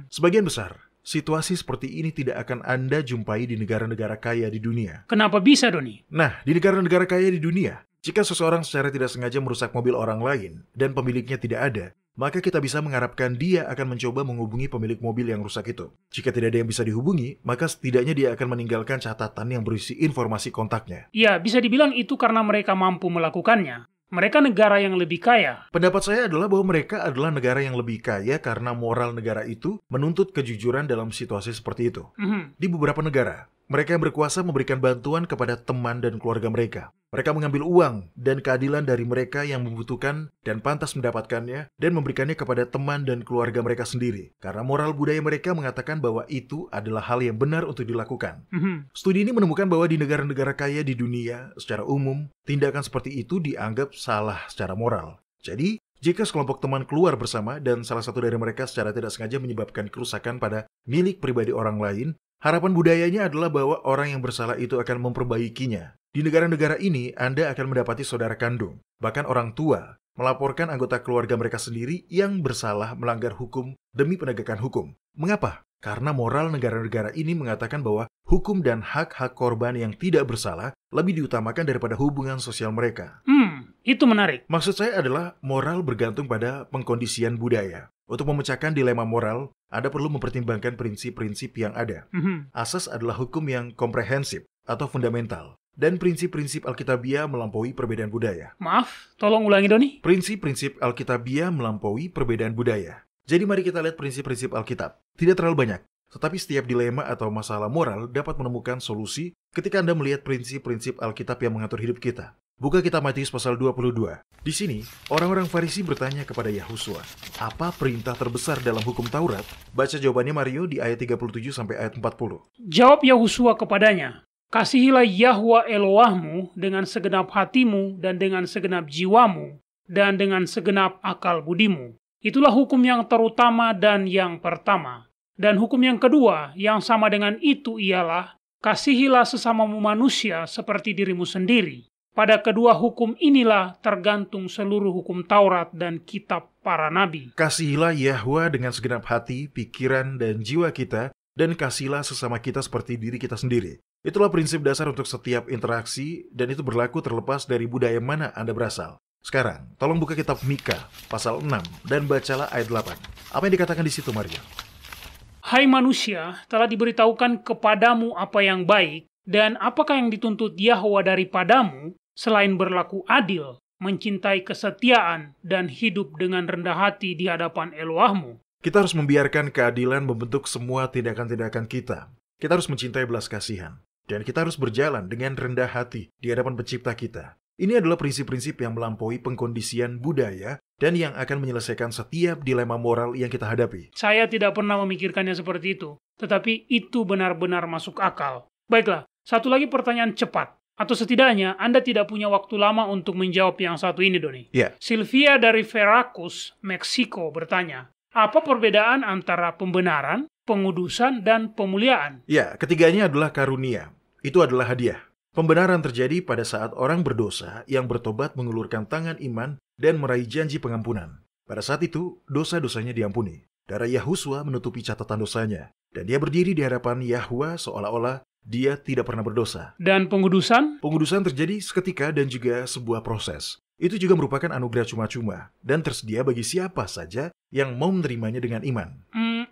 Sebagian besar, situasi seperti ini tidak akan Anda jumpai di negara-negara kaya di dunia. Kenapa bisa, Doni? Nah, di negara-negara kaya di dunia, jika seseorang secara tidak sengaja merusak mobil orang lain dan pemiliknya tidak ada, maka kita bisa mengharapkan dia akan mencoba menghubungi pemilik mobil yang rusak itu. Jika tidak ada yang bisa dihubungi, maka setidaknya dia akan meninggalkan catatan yang berisi informasi kontaknya. Ya, bisa dibilang itu karena mereka mampu melakukannya. Mereka negara yang lebih kaya. Pendapat saya adalah bahwa mereka adalah negara yang lebih kaya karena moral negara itu menuntut kejujuran dalam situasi seperti itu. Di beberapa negara, Mereka yang berkuasa memberikan bantuan kepada teman dan keluarga mereka. Mereka mengambil uang dan keadilan dari mereka yang membutuhkan dan pantas mendapatkannya dan memberikannya kepada teman dan keluarga mereka sendiri. Karena moral budaya mereka mengatakan bahwa itu adalah hal yang benar untuk dilakukan. Studi ini menemukan bahwa di negara-negara kaya di dunia, secara umum, tindakan seperti itu dianggap salah secara moral. Jadi, jika sekelompok teman keluar bersama dan salah satu dari mereka secara tidak sengaja menyebabkan kerusakan pada milik pribadi orang lain, harapan budayanya adalah bahwa orang yang bersalah itu akan memperbaikinya. Di negara-negara ini, Anda akan mendapati saudara kandung, bahkan orang tua, melaporkan anggota keluarga mereka sendiri yang bersalah melanggar hukum demi penegakan hukum. Mengapa? Karena moral negara-negara ini mengatakan bahwa hukum dan hak-hak korban yang tidak bersalah lebih diutamakan daripada hubungan sosial mereka. Itu menarik. Maksud saya adalah moral bergantung pada pengkondisian budaya. Untuk memecahkan dilema moral, Anda perlu mempertimbangkan prinsip-prinsip yang ada. Asas adalah hukum yang komprehensif atau fundamental. Dan prinsip-prinsip Alkitabiah melampaui perbedaan budaya. Maaf, tolong ulangi Doni. Prinsip-prinsip Alkitabiah melampaui perbedaan budaya. Jadi mari kita lihat prinsip-prinsip Alkitab. Tidak terlalu banyak, tetapi setiap dilema atau masalah moral dapat menemukan solusi ketika Anda melihat prinsip-prinsip Alkitab yang mengatur hidup kita. Buka kitab Matius pasal 22. Di sini, orang-orang Farisi bertanya kepada Yahusua, apa perintah terbesar dalam hukum Taurat? Baca jawabannya Mario di ayat 37 sampai ayat 40. Jawab Yahusua kepadanya, kasihilah Yahwa Elohmu dengan segenap hatimu dan dengan segenap jiwamu dan dengan segenap akal budimu. Itulah hukum yang terutama dan yang pertama. Dan hukum yang kedua yang sama dengan itu ialah, kasihilah sesamamu manusia seperti dirimu sendiri. Pada kedua hukum inilah tergantung seluruh hukum Taurat dan kitab para nabi. Kasihilah Yahwa dengan segenap hati, pikiran, dan jiwa kita, dan kasihilah sesama kita seperti diri kita sendiri. Itulah prinsip dasar untuk setiap interaksi, dan itu berlaku terlepas dari budaya mana Anda berasal. Sekarang, tolong buka kitab Mika, pasal 6, dan bacalah ayat 8. Apa yang dikatakan di situ, Mario? Hai manusia, telah diberitahukan kepadamu apa yang baik, dan apakah yang dituntut Yahwa daripadamu, selain berlaku adil, mencintai kesetiaan, dan hidup dengan rendah hati di hadapan Elohmu. Kita harus membiarkan keadilan membentuk semua tindakan-tindakan kita. Kita harus mencintai belas kasihan. Dan kita harus berjalan dengan rendah hati di hadapan pencipta kita. Ini adalah prinsip-prinsip yang melampaui pengkondisian budaya dan yang akan menyelesaikan setiap dilema moral yang kita hadapi. Saya tidak pernah memikirkannya seperti itu, tetapi itu benar-benar masuk akal. Baiklah, satu lagi pertanyaan cepat. Atau setidaknya Anda tidak punya waktu lama untuk menjawab yang satu ini, Doni. Ya. Sylvia dari Veracruz, Meksiko bertanya, apa perbedaan antara pembenaran, pengudusan, dan pemuliaan? Ya, ketiganya adalah karunia. Itu adalah hadiah. Pembenaran terjadi pada saat orang berdosa yang bertobat mengulurkan tangan iman dan meraih janji pengampunan. Pada saat itu, dosa-dosanya diampuni. Darah Yahusua menutupi catatan dosanya. Dan dia berdiri di hadapan Yahwa seolah-olah dia tidak pernah berdosa. Dan pengudusan? Pengudusan terjadi seketika dan juga sebuah proses. Itu juga merupakan anugerah cuma-cuma dan tersedia bagi siapa saja yang mau menerimanya dengan iman.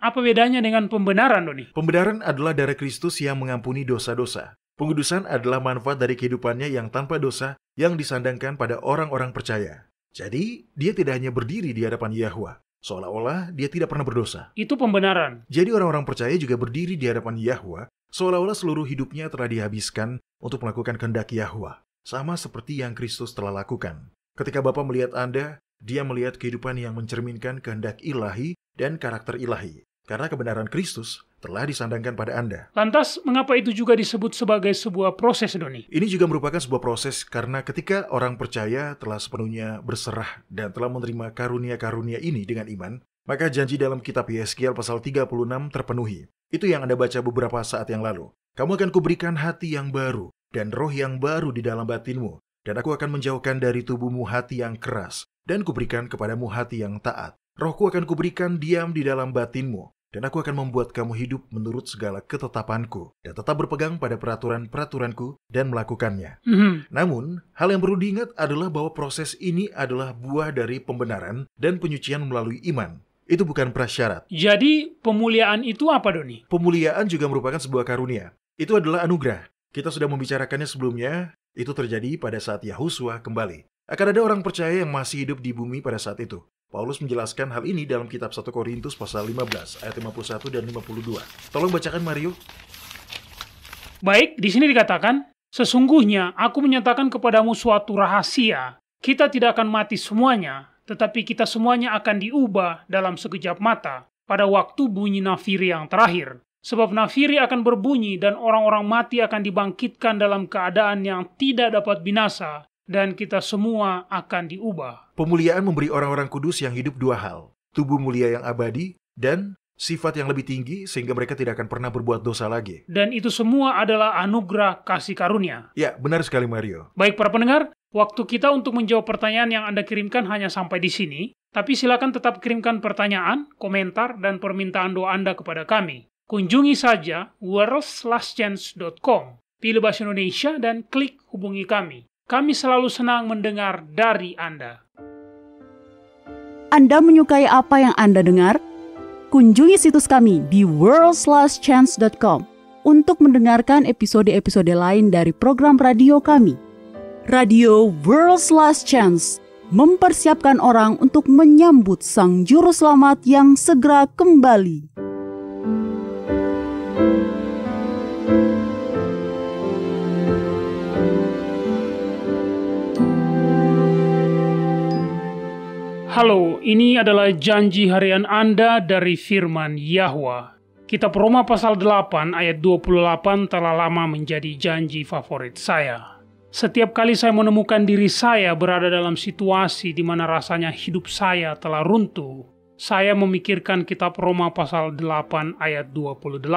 Apa bedanya dengan pembenaran, Doni? Pembenaran adalah darah Kristus yang mengampuni dosa-dosa. Pengudusan adalah manfaat dari kehidupannya yang tanpa dosa yang disandangkan pada orang-orang percaya. Jadi, dia tidak hanya berdiri di hadapan Yahwa, seolah-olah dia tidak pernah berdosa. Itu pembenaran. Jadi orang-orang percaya juga berdiri di hadapan Yahwa, seolah-olah seluruh hidupnya telah dihabiskan untuk melakukan kehendak Yahwa, sama seperti yang Kristus telah lakukan. Ketika Bapa melihat Anda, dia melihat kehidupan yang mencerminkan kehendak ilahi dan karakter ilahi. Karena kebenaran Kristus telah disandangkan pada Anda. Lantas, mengapa itu juga disebut sebagai sebuah proses, Doni? Ini juga merupakan sebuah proses karena ketika orang percaya telah sepenuhnya berserah dan telah menerima karunia-karunia ini dengan iman, maka janji dalam kitab Yeskiel pasal 36 terpenuhi. Itu yang Anda baca beberapa saat yang lalu. Kamu akan kuberikan hati yang baru dan roh yang baru di dalam batinmu. Dan aku akan menjauhkan dari tubuhmu hati yang keras dan kuberikan kepadamu hati yang taat. Rohku akan kuberikan diam di dalam batinmu. Dan aku akan membuat kamu hidup menurut segala ketetapanku dan tetap berpegang pada peraturan-peraturanku dan melakukannya. Namun, hal yang perlu diingat adalah bahwa proses ini adalah buah dari pembenaran dan penyucian melalui iman. Itu bukan prasyarat. Jadi, pemuliaan itu apa, Doni? Pemuliaan juga merupakan sebuah karunia. Itu adalah anugerah. Kita sudah membicarakannya sebelumnya. Itu terjadi pada saat Yahusua kembali. Akan ada orang percaya yang masih hidup di bumi pada saat itu. Paulus menjelaskan hal ini dalam kitab 1 Korintus pasal 15 ayat 51 dan 52. Tolong bacakan Mario. Baik, di sini dikatakan, sesungguhnya aku menyatakan kepadamu suatu rahasia. Kita tidak akan mati semuanya, tetapi kita semuanya akan diubah dalam sekejap mata pada waktu bunyi nafiri yang terakhir. Sebab nafiri akan berbunyi dan orang-orang mati akan dibangkitkan dalam keadaan yang tidak dapat binasa dan kita semua akan diubah. Pemuliaan memberi orang-orang kudus yang hidup dua hal. Tubuh mulia yang abadi dan sifat yang lebih tinggi sehingga mereka tidak akan pernah berbuat dosa lagi. Dan itu semua adalah anugerah kasih karunia. Ya, benar sekali Mario. Baik para pendengar, waktu kita untuk menjawab pertanyaan yang Anda kirimkan hanya sampai di sini. Tapi silakan tetap kirimkan pertanyaan, komentar, dan permintaan doa Anda kepada kami. Kunjungi saja worldslastchance.com, pilih bahasa Indonesia dan klik hubungi kami. Kami selalu senang mendengar dari Anda. Anda menyukai apa yang Anda dengar? Kunjungi situs kami di worldslastchance.com untuk mendengarkan episode-episode lain dari program radio kami. Radio World's Last Chance mempersiapkan orang untuk menyambut Sang Juru Selamat yang segera kembali. Halo, ini adalah janji harian Anda dari firman Yahwa. Kitab Roma pasal 8 ayat 28 telah lama menjadi janji favorit saya. Setiap kali saya menemukan diri saya berada dalam situasi di mana rasanya hidup saya telah runtuh, saya memikirkan kitab Roma pasal 8 ayat 28.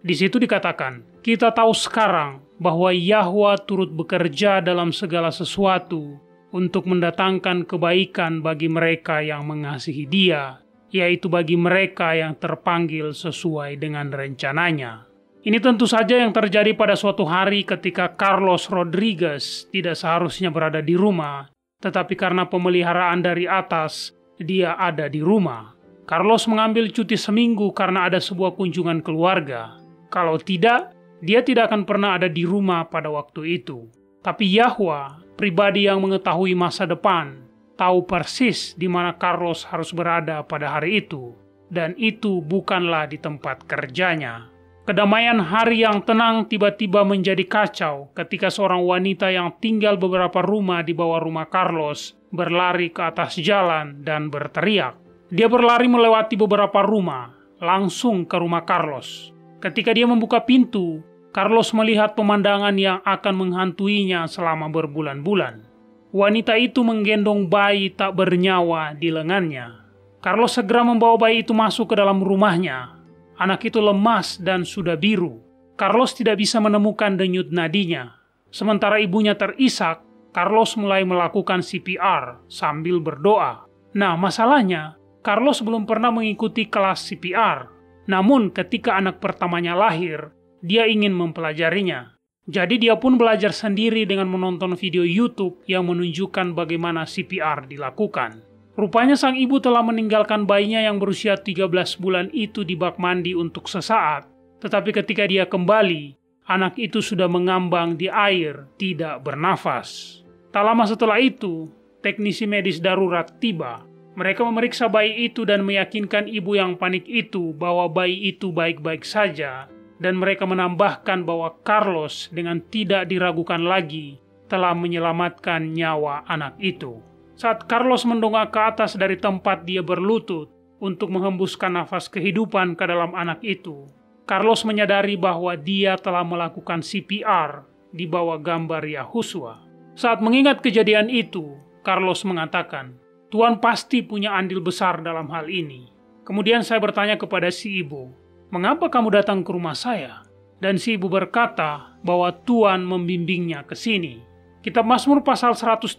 Di situ dikatakan, kita tahu sekarang bahwa Yahwa turut bekerja dalam segala sesuatu untuk mendatangkan kebaikan bagi mereka yang mengasihi Dia, yaitu bagi mereka yang terpanggil sesuai dengan rencananya. Ini tentu saja yang terjadi pada suatu hari ketika Carlos Rodriguez tidak seharusnya berada di rumah, tetapi karena pemeliharaan dari atas, dia ada di rumah. Carlos mengambil cuti seminggu karena ada sebuah kunjungan keluarga. Kalau tidak, dia tidak akan pernah ada di rumah pada waktu itu. Tapi Yahwa, pribadi yang mengetahui masa depan, tahu persis di mana Carlos harus berada pada hari itu, dan itu bukanlah di tempat kerjanya. Kedamaian hari yang tenang tiba-tiba menjadi kacau ketika seorang wanita yang tinggal beberapa rumah di bawah rumah Carlos berlari ke atas jalan dan berteriak. Dia berlari melewati beberapa rumah, langsung ke rumah Carlos. Ketika dia membuka pintu, Carlos melihat pemandangan yang akan menghantuinya selama berbulan-bulan. Wanita itu menggendong bayi tak bernyawa di lengannya. Carlos segera membawa bayi itu masuk ke dalam rumahnya. Anak itu lemas dan sudah biru. Carlos tidak bisa menemukan denyut nadinya. Sementara ibunya terisak, Carlos mulai melakukan CPR sambil berdoa. Nah, masalahnya, Carlos belum pernah mengikuti kelas CPR. Namun, ketika anak pertamanya lahir, dia ingin mempelajarinya. Jadi dia pun belajar sendiri dengan menonton video YouTube yang menunjukkan bagaimana CPR dilakukan. Rupanya sang ibu telah meninggalkan bayinya yang berusia 13 bulan itu di bak mandi untuk sesaat. Tetapi ketika dia kembali, anak itu sudah mengambang di air, tidak bernafas. Tak lama setelah itu, teknisi medis darurat tiba. Mereka memeriksa bayi itu dan meyakinkan ibu yang panik itu bahwa bayi itu baik-baik saja. Dan mereka menambahkan bahwa Carlos dengan tidak diragukan lagi telah menyelamatkan nyawa anak itu. Saat Carlos mendongak ke atas dari tempat dia berlutut untuk menghembuskan nafas kehidupan ke dalam anak itu, Carlos menyadari bahwa dia telah melakukan CPR di bawah gambar Yahusua. Saat mengingat kejadian itu, Carlos mengatakan, Tuhan pasti punya andil besar dalam hal ini. Kemudian saya bertanya kepada si ibu, mengapa kamu datang ke rumah saya? Dan si ibu berkata bahwa Tuhan membimbingnya ke sini. Kitab Mazmur pasal 136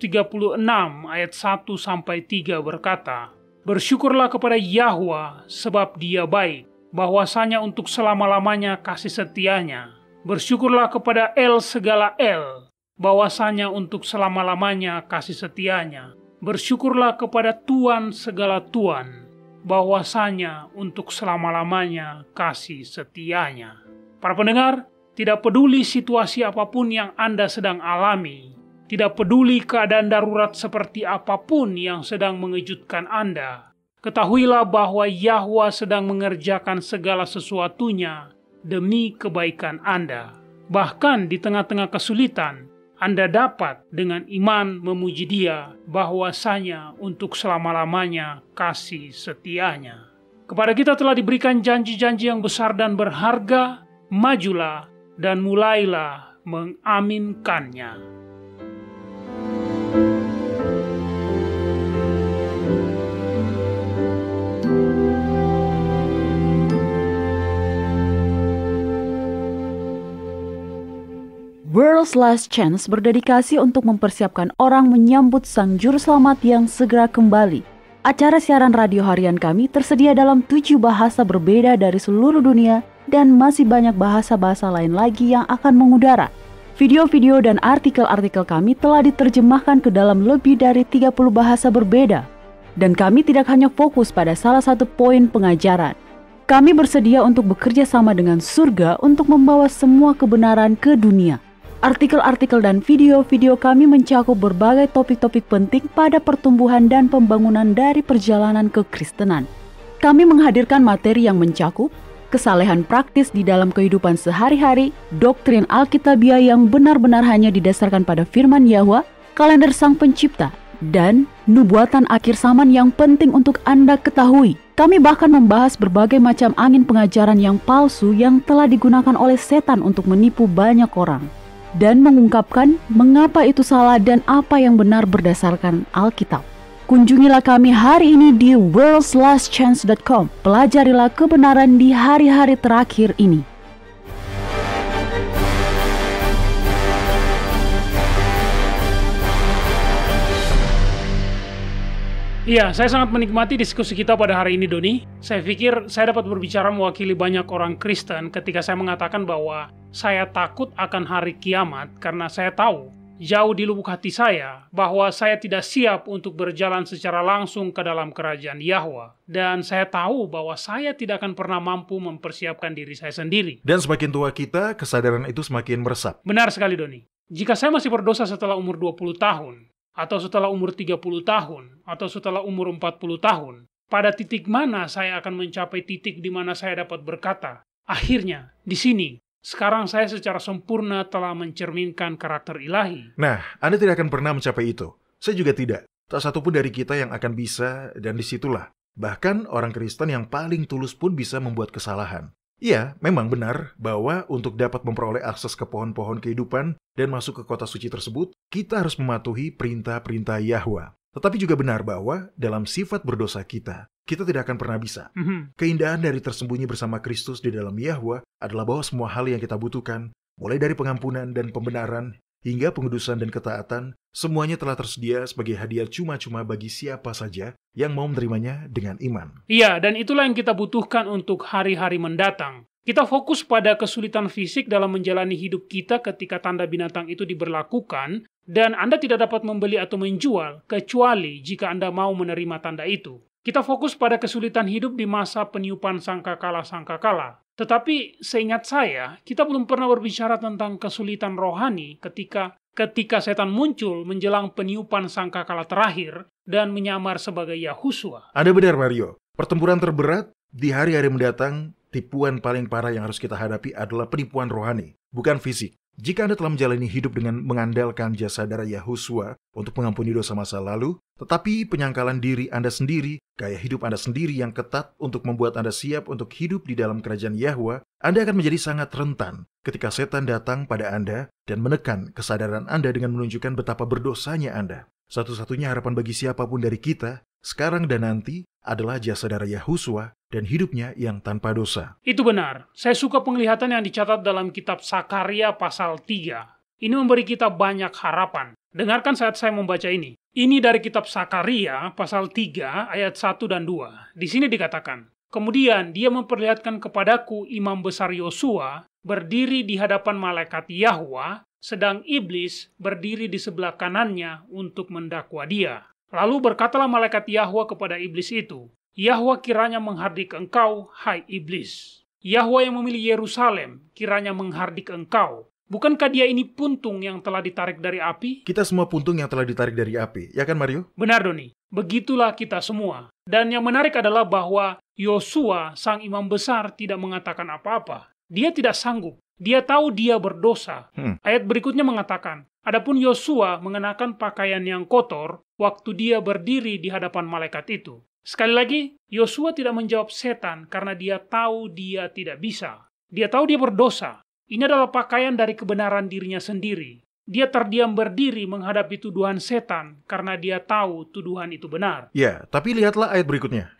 ayat 1-3 berkata, bersyukurlah kepada Yahwa sebab Dia baik, bahwasanya untuk selama-lamanya kasih setianya. Bersyukurlah kepada El segala El, bahwasanya untuk selama-lamanya kasih setianya. Bersyukurlah kepada Tuhan segala Tuhan, bahwasanya untuk selama-lamanya kasih setianya. Para pendengar, tidak peduli situasi apapun yang Anda sedang alami, tidak peduli keadaan darurat seperti apapun yang sedang mengejutkan Anda, ketahuilah bahwa Yahwa sedang mengerjakan segala sesuatunya demi kebaikan Anda. Bahkan di tengah-tengah kesulitan, Anda dapat dengan iman memuji Dia bahwasanya untuk selama-lamanya kasih setianya. Kepada kita telah diberikan janji-janji yang besar dan berharga, majulah dan mulailah mengaminkannya. World's Last Chance berdedikasi untuk mempersiapkan orang menyambut Sang Juru Selamat yang segera kembali. Acara siaran radio harian kami tersedia dalam 7 bahasa berbeda dari seluruh dunia dan masih banyak bahasa-bahasa lain lagi yang akan mengudara. Video-video dan artikel-artikel kami telah diterjemahkan ke dalam lebih dari 30 bahasa berbeda. Dan kami tidak hanya fokus pada salah satu poin pengajaran. Kami bersedia untuk bekerja sama dengan surga untuk membawa semua kebenaran ke dunia. Artikel-artikel dan video-video kami mencakup berbagai topik-topik penting pada pertumbuhan dan pembangunan dari perjalanan kekristenan. Kami menghadirkan materi yang mencakup kesalehan praktis di dalam kehidupan sehari-hari, doktrin Alkitabiah yang benar-benar hanya didasarkan pada firman Yahwa, kalender Sang Pencipta, dan nubuatan akhir zaman yang penting untuk Anda ketahui. Kami bahkan membahas berbagai macam angin pengajaran yang palsu yang telah digunakan oleh setan untuk menipu banyak orang, dan mengungkapkan mengapa itu salah dan apa yang benar berdasarkan Alkitab. Kunjungilah kami hari ini di worldslastchance.com. Pelajarilah kebenaran di hari-hari terakhir ini. Iya, saya sangat menikmati diskusi kita pada hari ini, Doni. Saya pikir saya dapat berbicara mewakili banyak orang Kristen ketika saya mengatakan bahwa saya takut akan hari kiamat karena saya tahu jauh di lubuk hati saya bahwa saya tidak siap untuk berjalan secara langsung ke dalam kerajaan Yahwa. Dan saya tahu bahwa saya tidak akan pernah mampu mempersiapkan diri saya sendiri. Dan semakin tua kita, kesadaran itu semakin meresap. Benar sekali, Doni. Jika saya masih berdosa setelah umur 20 tahun, atau setelah umur 30 tahun, atau setelah umur 40 tahun, pada titik mana saya akan mencapai titik di mana saya dapat berkata, akhirnya, di sini, sekarang saya secara sempurna telah mencerminkan karakter ilahi. Nah, Anda tidak akan pernah mencapai itu. Saya juga tidak. Tak satu pun dari kita yang akan bisa, dan disitulah. Bahkan orang Kristen yang paling tulus pun bisa membuat kesalahan. Iya, memang benar bahwa untuk dapat memperoleh akses ke pohon-pohon kehidupan dan masuk ke kota suci tersebut, kita harus mematuhi perintah-perintah Yahwa. Tetapi juga benar bahwa dalam sifat berdosa kita tidak akan pernah bisa. Keindahan dari tersembunyi bersama Kristus di dalam Yahwa adalah bahwa semua hal yang kita butuhkan, mulai dari pengampunan dan pembenaran, hingga pengudusan dan ketaatan, semuanya telah tersedia sebagai hadiah cuma-cuma bagi siapa saja yang mau menerimanya dengan iman. Iya, dan itulah yang kita butuhkan untuk hari-hari mendatang. Kita fokus pada kesulitan fisik dalam menjalani hidup kita ketika tanda binatang itu diberlakukan, dan Anda tidak dapat membeli atau menjual, kecuali jika Anda mau menerima tanda itu. Kita fokus pada kesulitan hidup di masa peniupan sangkakala-sangkakala. Tetapi seingat saya, kita belum pernah berbicara tentang kesulitan rohani ketika setan muncul menjelang peniupan sangkakala terakhir dan menyamar sebagai Yahusua. Anda benar, Mario. Pertempuran terberat di hari-hari mendatang, tipuan paling parah yang harus kita hadapi adalah penipuan rohani, bukan fisik. Jika Anda telah menjalani hidup dengan mengandalkan jasa darah Yahusua untuk mengampuni dosa masa lalu, tetapi penyangkalan diri Anda sendiri, gaya hidup Anda sendiri yang ketat untuk membuat Anda siap untuk hidup di dalam kerajaan Yahwa, Anda akan menjadi sangat rentan ketika setan datang pada Anda dan menekan kesadaran Anda dengan menunjukkan betapa berdosanya Anda. Satu-satunya harapan bagi siapapun dari kita, sekarang dan nanti, adalah jasa darah Yahusua dan hidupnya yang tanpa dosa. Itu benar. Saya suka penglihatan yang dicatat dalam kitab Sakaria pasal 3. Ini memberi kita banyak harapan. Dengarkan saat saya membaca ini. Ini dari kitab Sakaria pasal 3 ayat 1 dan 2. Di sini dikatakan, kemudian dia memperlihatkan kepadaku imam besar Yosua berdiri di hadapan malaikat Yahwa, sedang iblis berdiri di sebelah kanannya untuk mendakwa dia. Lalu berkatalah malaikat Yahwa kepada iblis itu, Yahwa kiranya menghardik engkau, hai iblis. Yahwa yang memilih Yerusalem kiranya menghardik engkau. Bukankah dia ini puntung yang telah ditarik dari api? Kita semua puntung yang telah ditarik dari api, ya kan Mario? Benar, Doni. Begitulah kita semua. Dan yang menarik adalah bahwa Yosua, sang imam besar, tidak mengatakan apa-apa. Dia tidak sanggup. Dia tahu dia berdosa. Ayat berikutnya mengatakan, adapun Yosua mengenakan pakaian yang kotor waktu dia berdiri di hadapan malaikat itu. Sekali lagi, Yosua tidak menjawab setan karena dia tahu dia tidak bisa. Dia tahu dia berdosa. Ini adalah pakaian dari kebenaran dirinya sendiri. Dia terdiam berdiri menghadapi tuduhan setan karena dia tahu tuduhan itu benar. Ya, tapi lihatlah ayat berikutnya.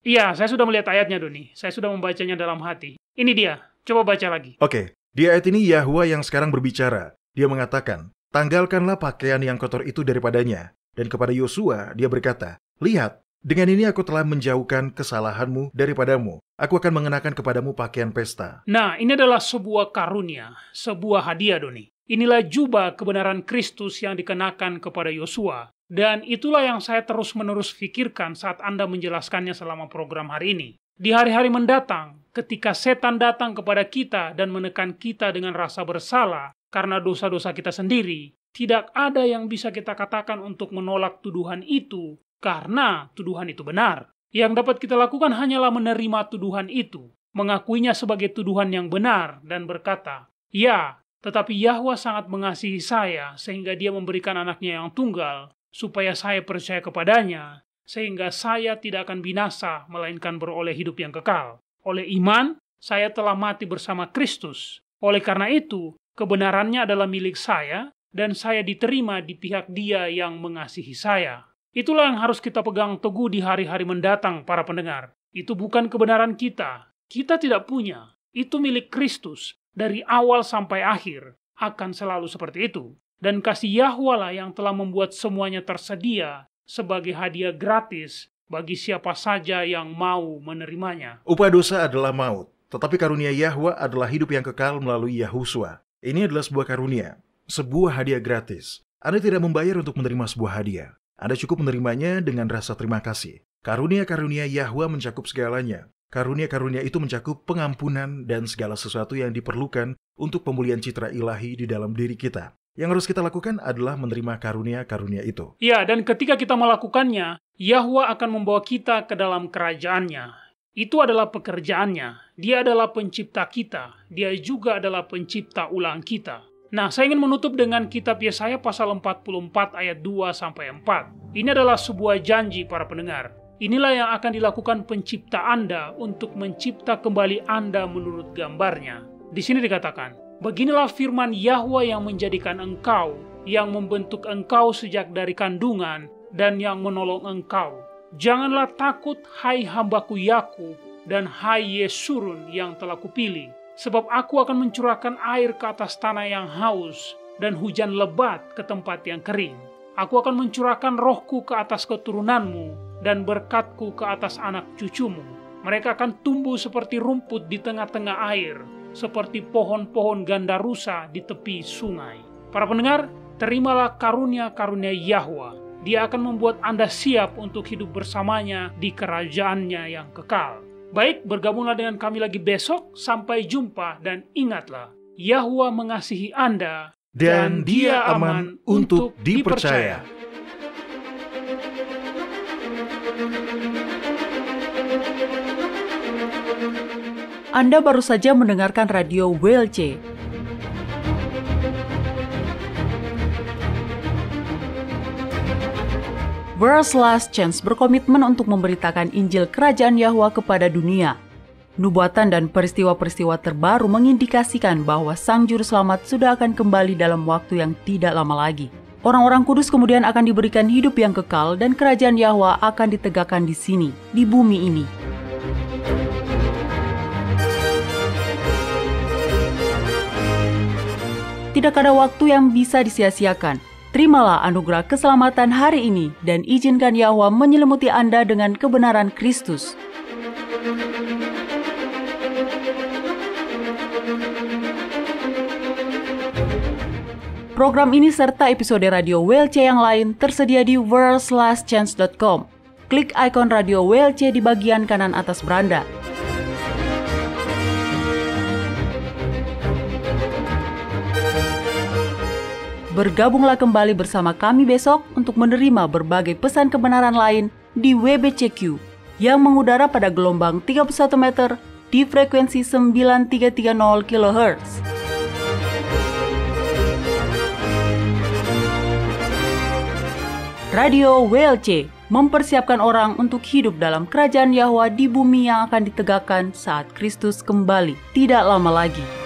Iya, saya sudah melihat ayatnya, Doni. Saya sudah membacanya dalam hati. Ini dia. Coba baca lagi. Oke, di ayat ini Yahwa yang sekarang berbicara. Dia mengatakan, tanggalkanlah pakaian yang kotor itu daripadanya. Dan kepada Yosua, dia berkata, lihat, dengan ini aku telah menjauhkan kesalahanmu daripadamu. Aku akan mengenakan kepadamu pakaian pesta. Nah, ini adalah sebuah karunia, sebuah hadiah, Doni. Inilah jubah kebenaran Kristus yang dikenakan kepada Yosua. Dan itulah yang saya terus-menerus pikirkan saat Anda menjelaskannya selama program hari ini. Di hari-hari mendatang, ketika setan datang kepada kita dan menekan kita dengan rasa bersalah karena dosa-dosa kita sendiri, tidak ada yang bisa kita katakan untuk menolak tuduhan itu karena tuduhan itu benar. Yang dapat kita lakukan hanyalah menerima tuduhan itu, mengakuinya sebagai tuduhan yang benar dan berkata, ya, tetapi Yahwa sangat mengasihi saya sehingga dia memberikan anaknya yang tunggal supaya saya percaya kepadanya, sehingga saya tidak akan binasa melainkan beroleh hidup yang kekal. Oleh iman, saya telah mati bersama Kristus. Oleh karena itu, kebenarannya adalah milik saya dan saya diterima di pihak Dia yang mengasihi saya. Itulah yang harus kita pegang teguh di hari-hari mendatang, para pendengar. Itu bukan kebenaran kita. Kita tidak punya. Itu milik Kristus. Dari awal sampai akhir akan selalu seperti itu. Dan kasih Yahwa lah yang telah membuat semuanya tersedia sebagai hadiah gratis bagi siapa saja yang mau menerimanya. Upah dosa adalah maut, tetapi karunia Yahwa adalah hidup yang kekal melalui Yahusua. Ini adalah sebuah karunia, sebuah hadiah gratis. Anda tidak membayar untuk menerima sebuah hadiah. Anda cukup menerimanya dengan rasa terima kasih. Karunia-karunia Yahwa mencakup segalanya. Karunia-karunia itu mencakup pengampunan dan segala sesuatu yang diperlukan untuk pemulihan citra ilahi di dalam diri kita. Yang harus kita lakukan adalah menerima karunia-karunia itu. Ya, dan ketika kita melakukannya, Yahwa akan membawa kita ke dalam kerajaannya. Itu adalah pekerjaannya. Dia adalah pencipta kita. Dia juga adalah pencipta ulang kita. Nah, saya ingin menutup dengan kitab Yesaya pasal 44 ayat 2-4. Ini adalah sebuah janji, para pendengar. Inilah yang akan dilakukan pencipta Anda untuk mencipta kembali Anda menurut gambarnya. Di sini dikatakan, beginilah firman Yahwa yang menjadikan engkau, yang membentuk engkau sejak dari kandungan, dan yang menolong engkau. Janganlah takut, hai hambaku Yakub, dan hai Yesurun yang telah kupilih. Sebab aku akan mencurahkan air ke atas tanah yang haus, dan hujan lebat ke tempat yang kering. Aku akan mencurahkan rohku ke atas keturunanmu, dan berkatku ke atas anak cucumu. Mereka akan tumbuh seperti rumput di tengah-tengah air, seperti pohon-pohon gandarusa di tepi sungai. Para pendengar, terimalah karunia-karunia Yahwa. Dia akan membuat Anda siap untuk hidup bersamanya di kerajaannya yang kekal. Baik, bergabunglah dengan kami lagi besok. Sampai jumpa dan ingatlah, Yahwa mengasihi Anda Dan Dia aman untuk dipercaya. Anda baru saja mendengarkan radio WLC. World's Last Chance berkomitmen untuk memberitakan Injil Kerajaan Yahwa kepada dunia. Nubuatan dan peristiwa-peristiwa terbaru mengindikasikan bahwa Sang Juru Selamat sudah akan kembali dalam waktu yang tidak lama lagi. Orang-orang kudus kemudian akan diberikan hidup yang kekal dan Kerajaan Yahwa akan ditegakkan di sini, di bumi ini. Tidak ada waktu yang bisa disia-siakan. Terimalah anugerah keselamatan hari ini dan izinkan Yahwa menyelimuti Anda dengan kebenaran Kristus. Program ini serta episode radio WLC yang lain tersedia di worldslastchance.com. Klik ikon radio WLC di bagian kanan atas beranda. Bergabunglah kembali bersama kami besok untuk menerima berbagai pesan kebenaran lain di WBCQ yang mengudara pada gelombang 31 meter di frekuensi 9330 kHz. Radio WLC mempersiapkan orang untuk hidup dalam kerajaan Yahwa di bumi yang akan ditegakkan saat Kristus kembali tidak lama lagi.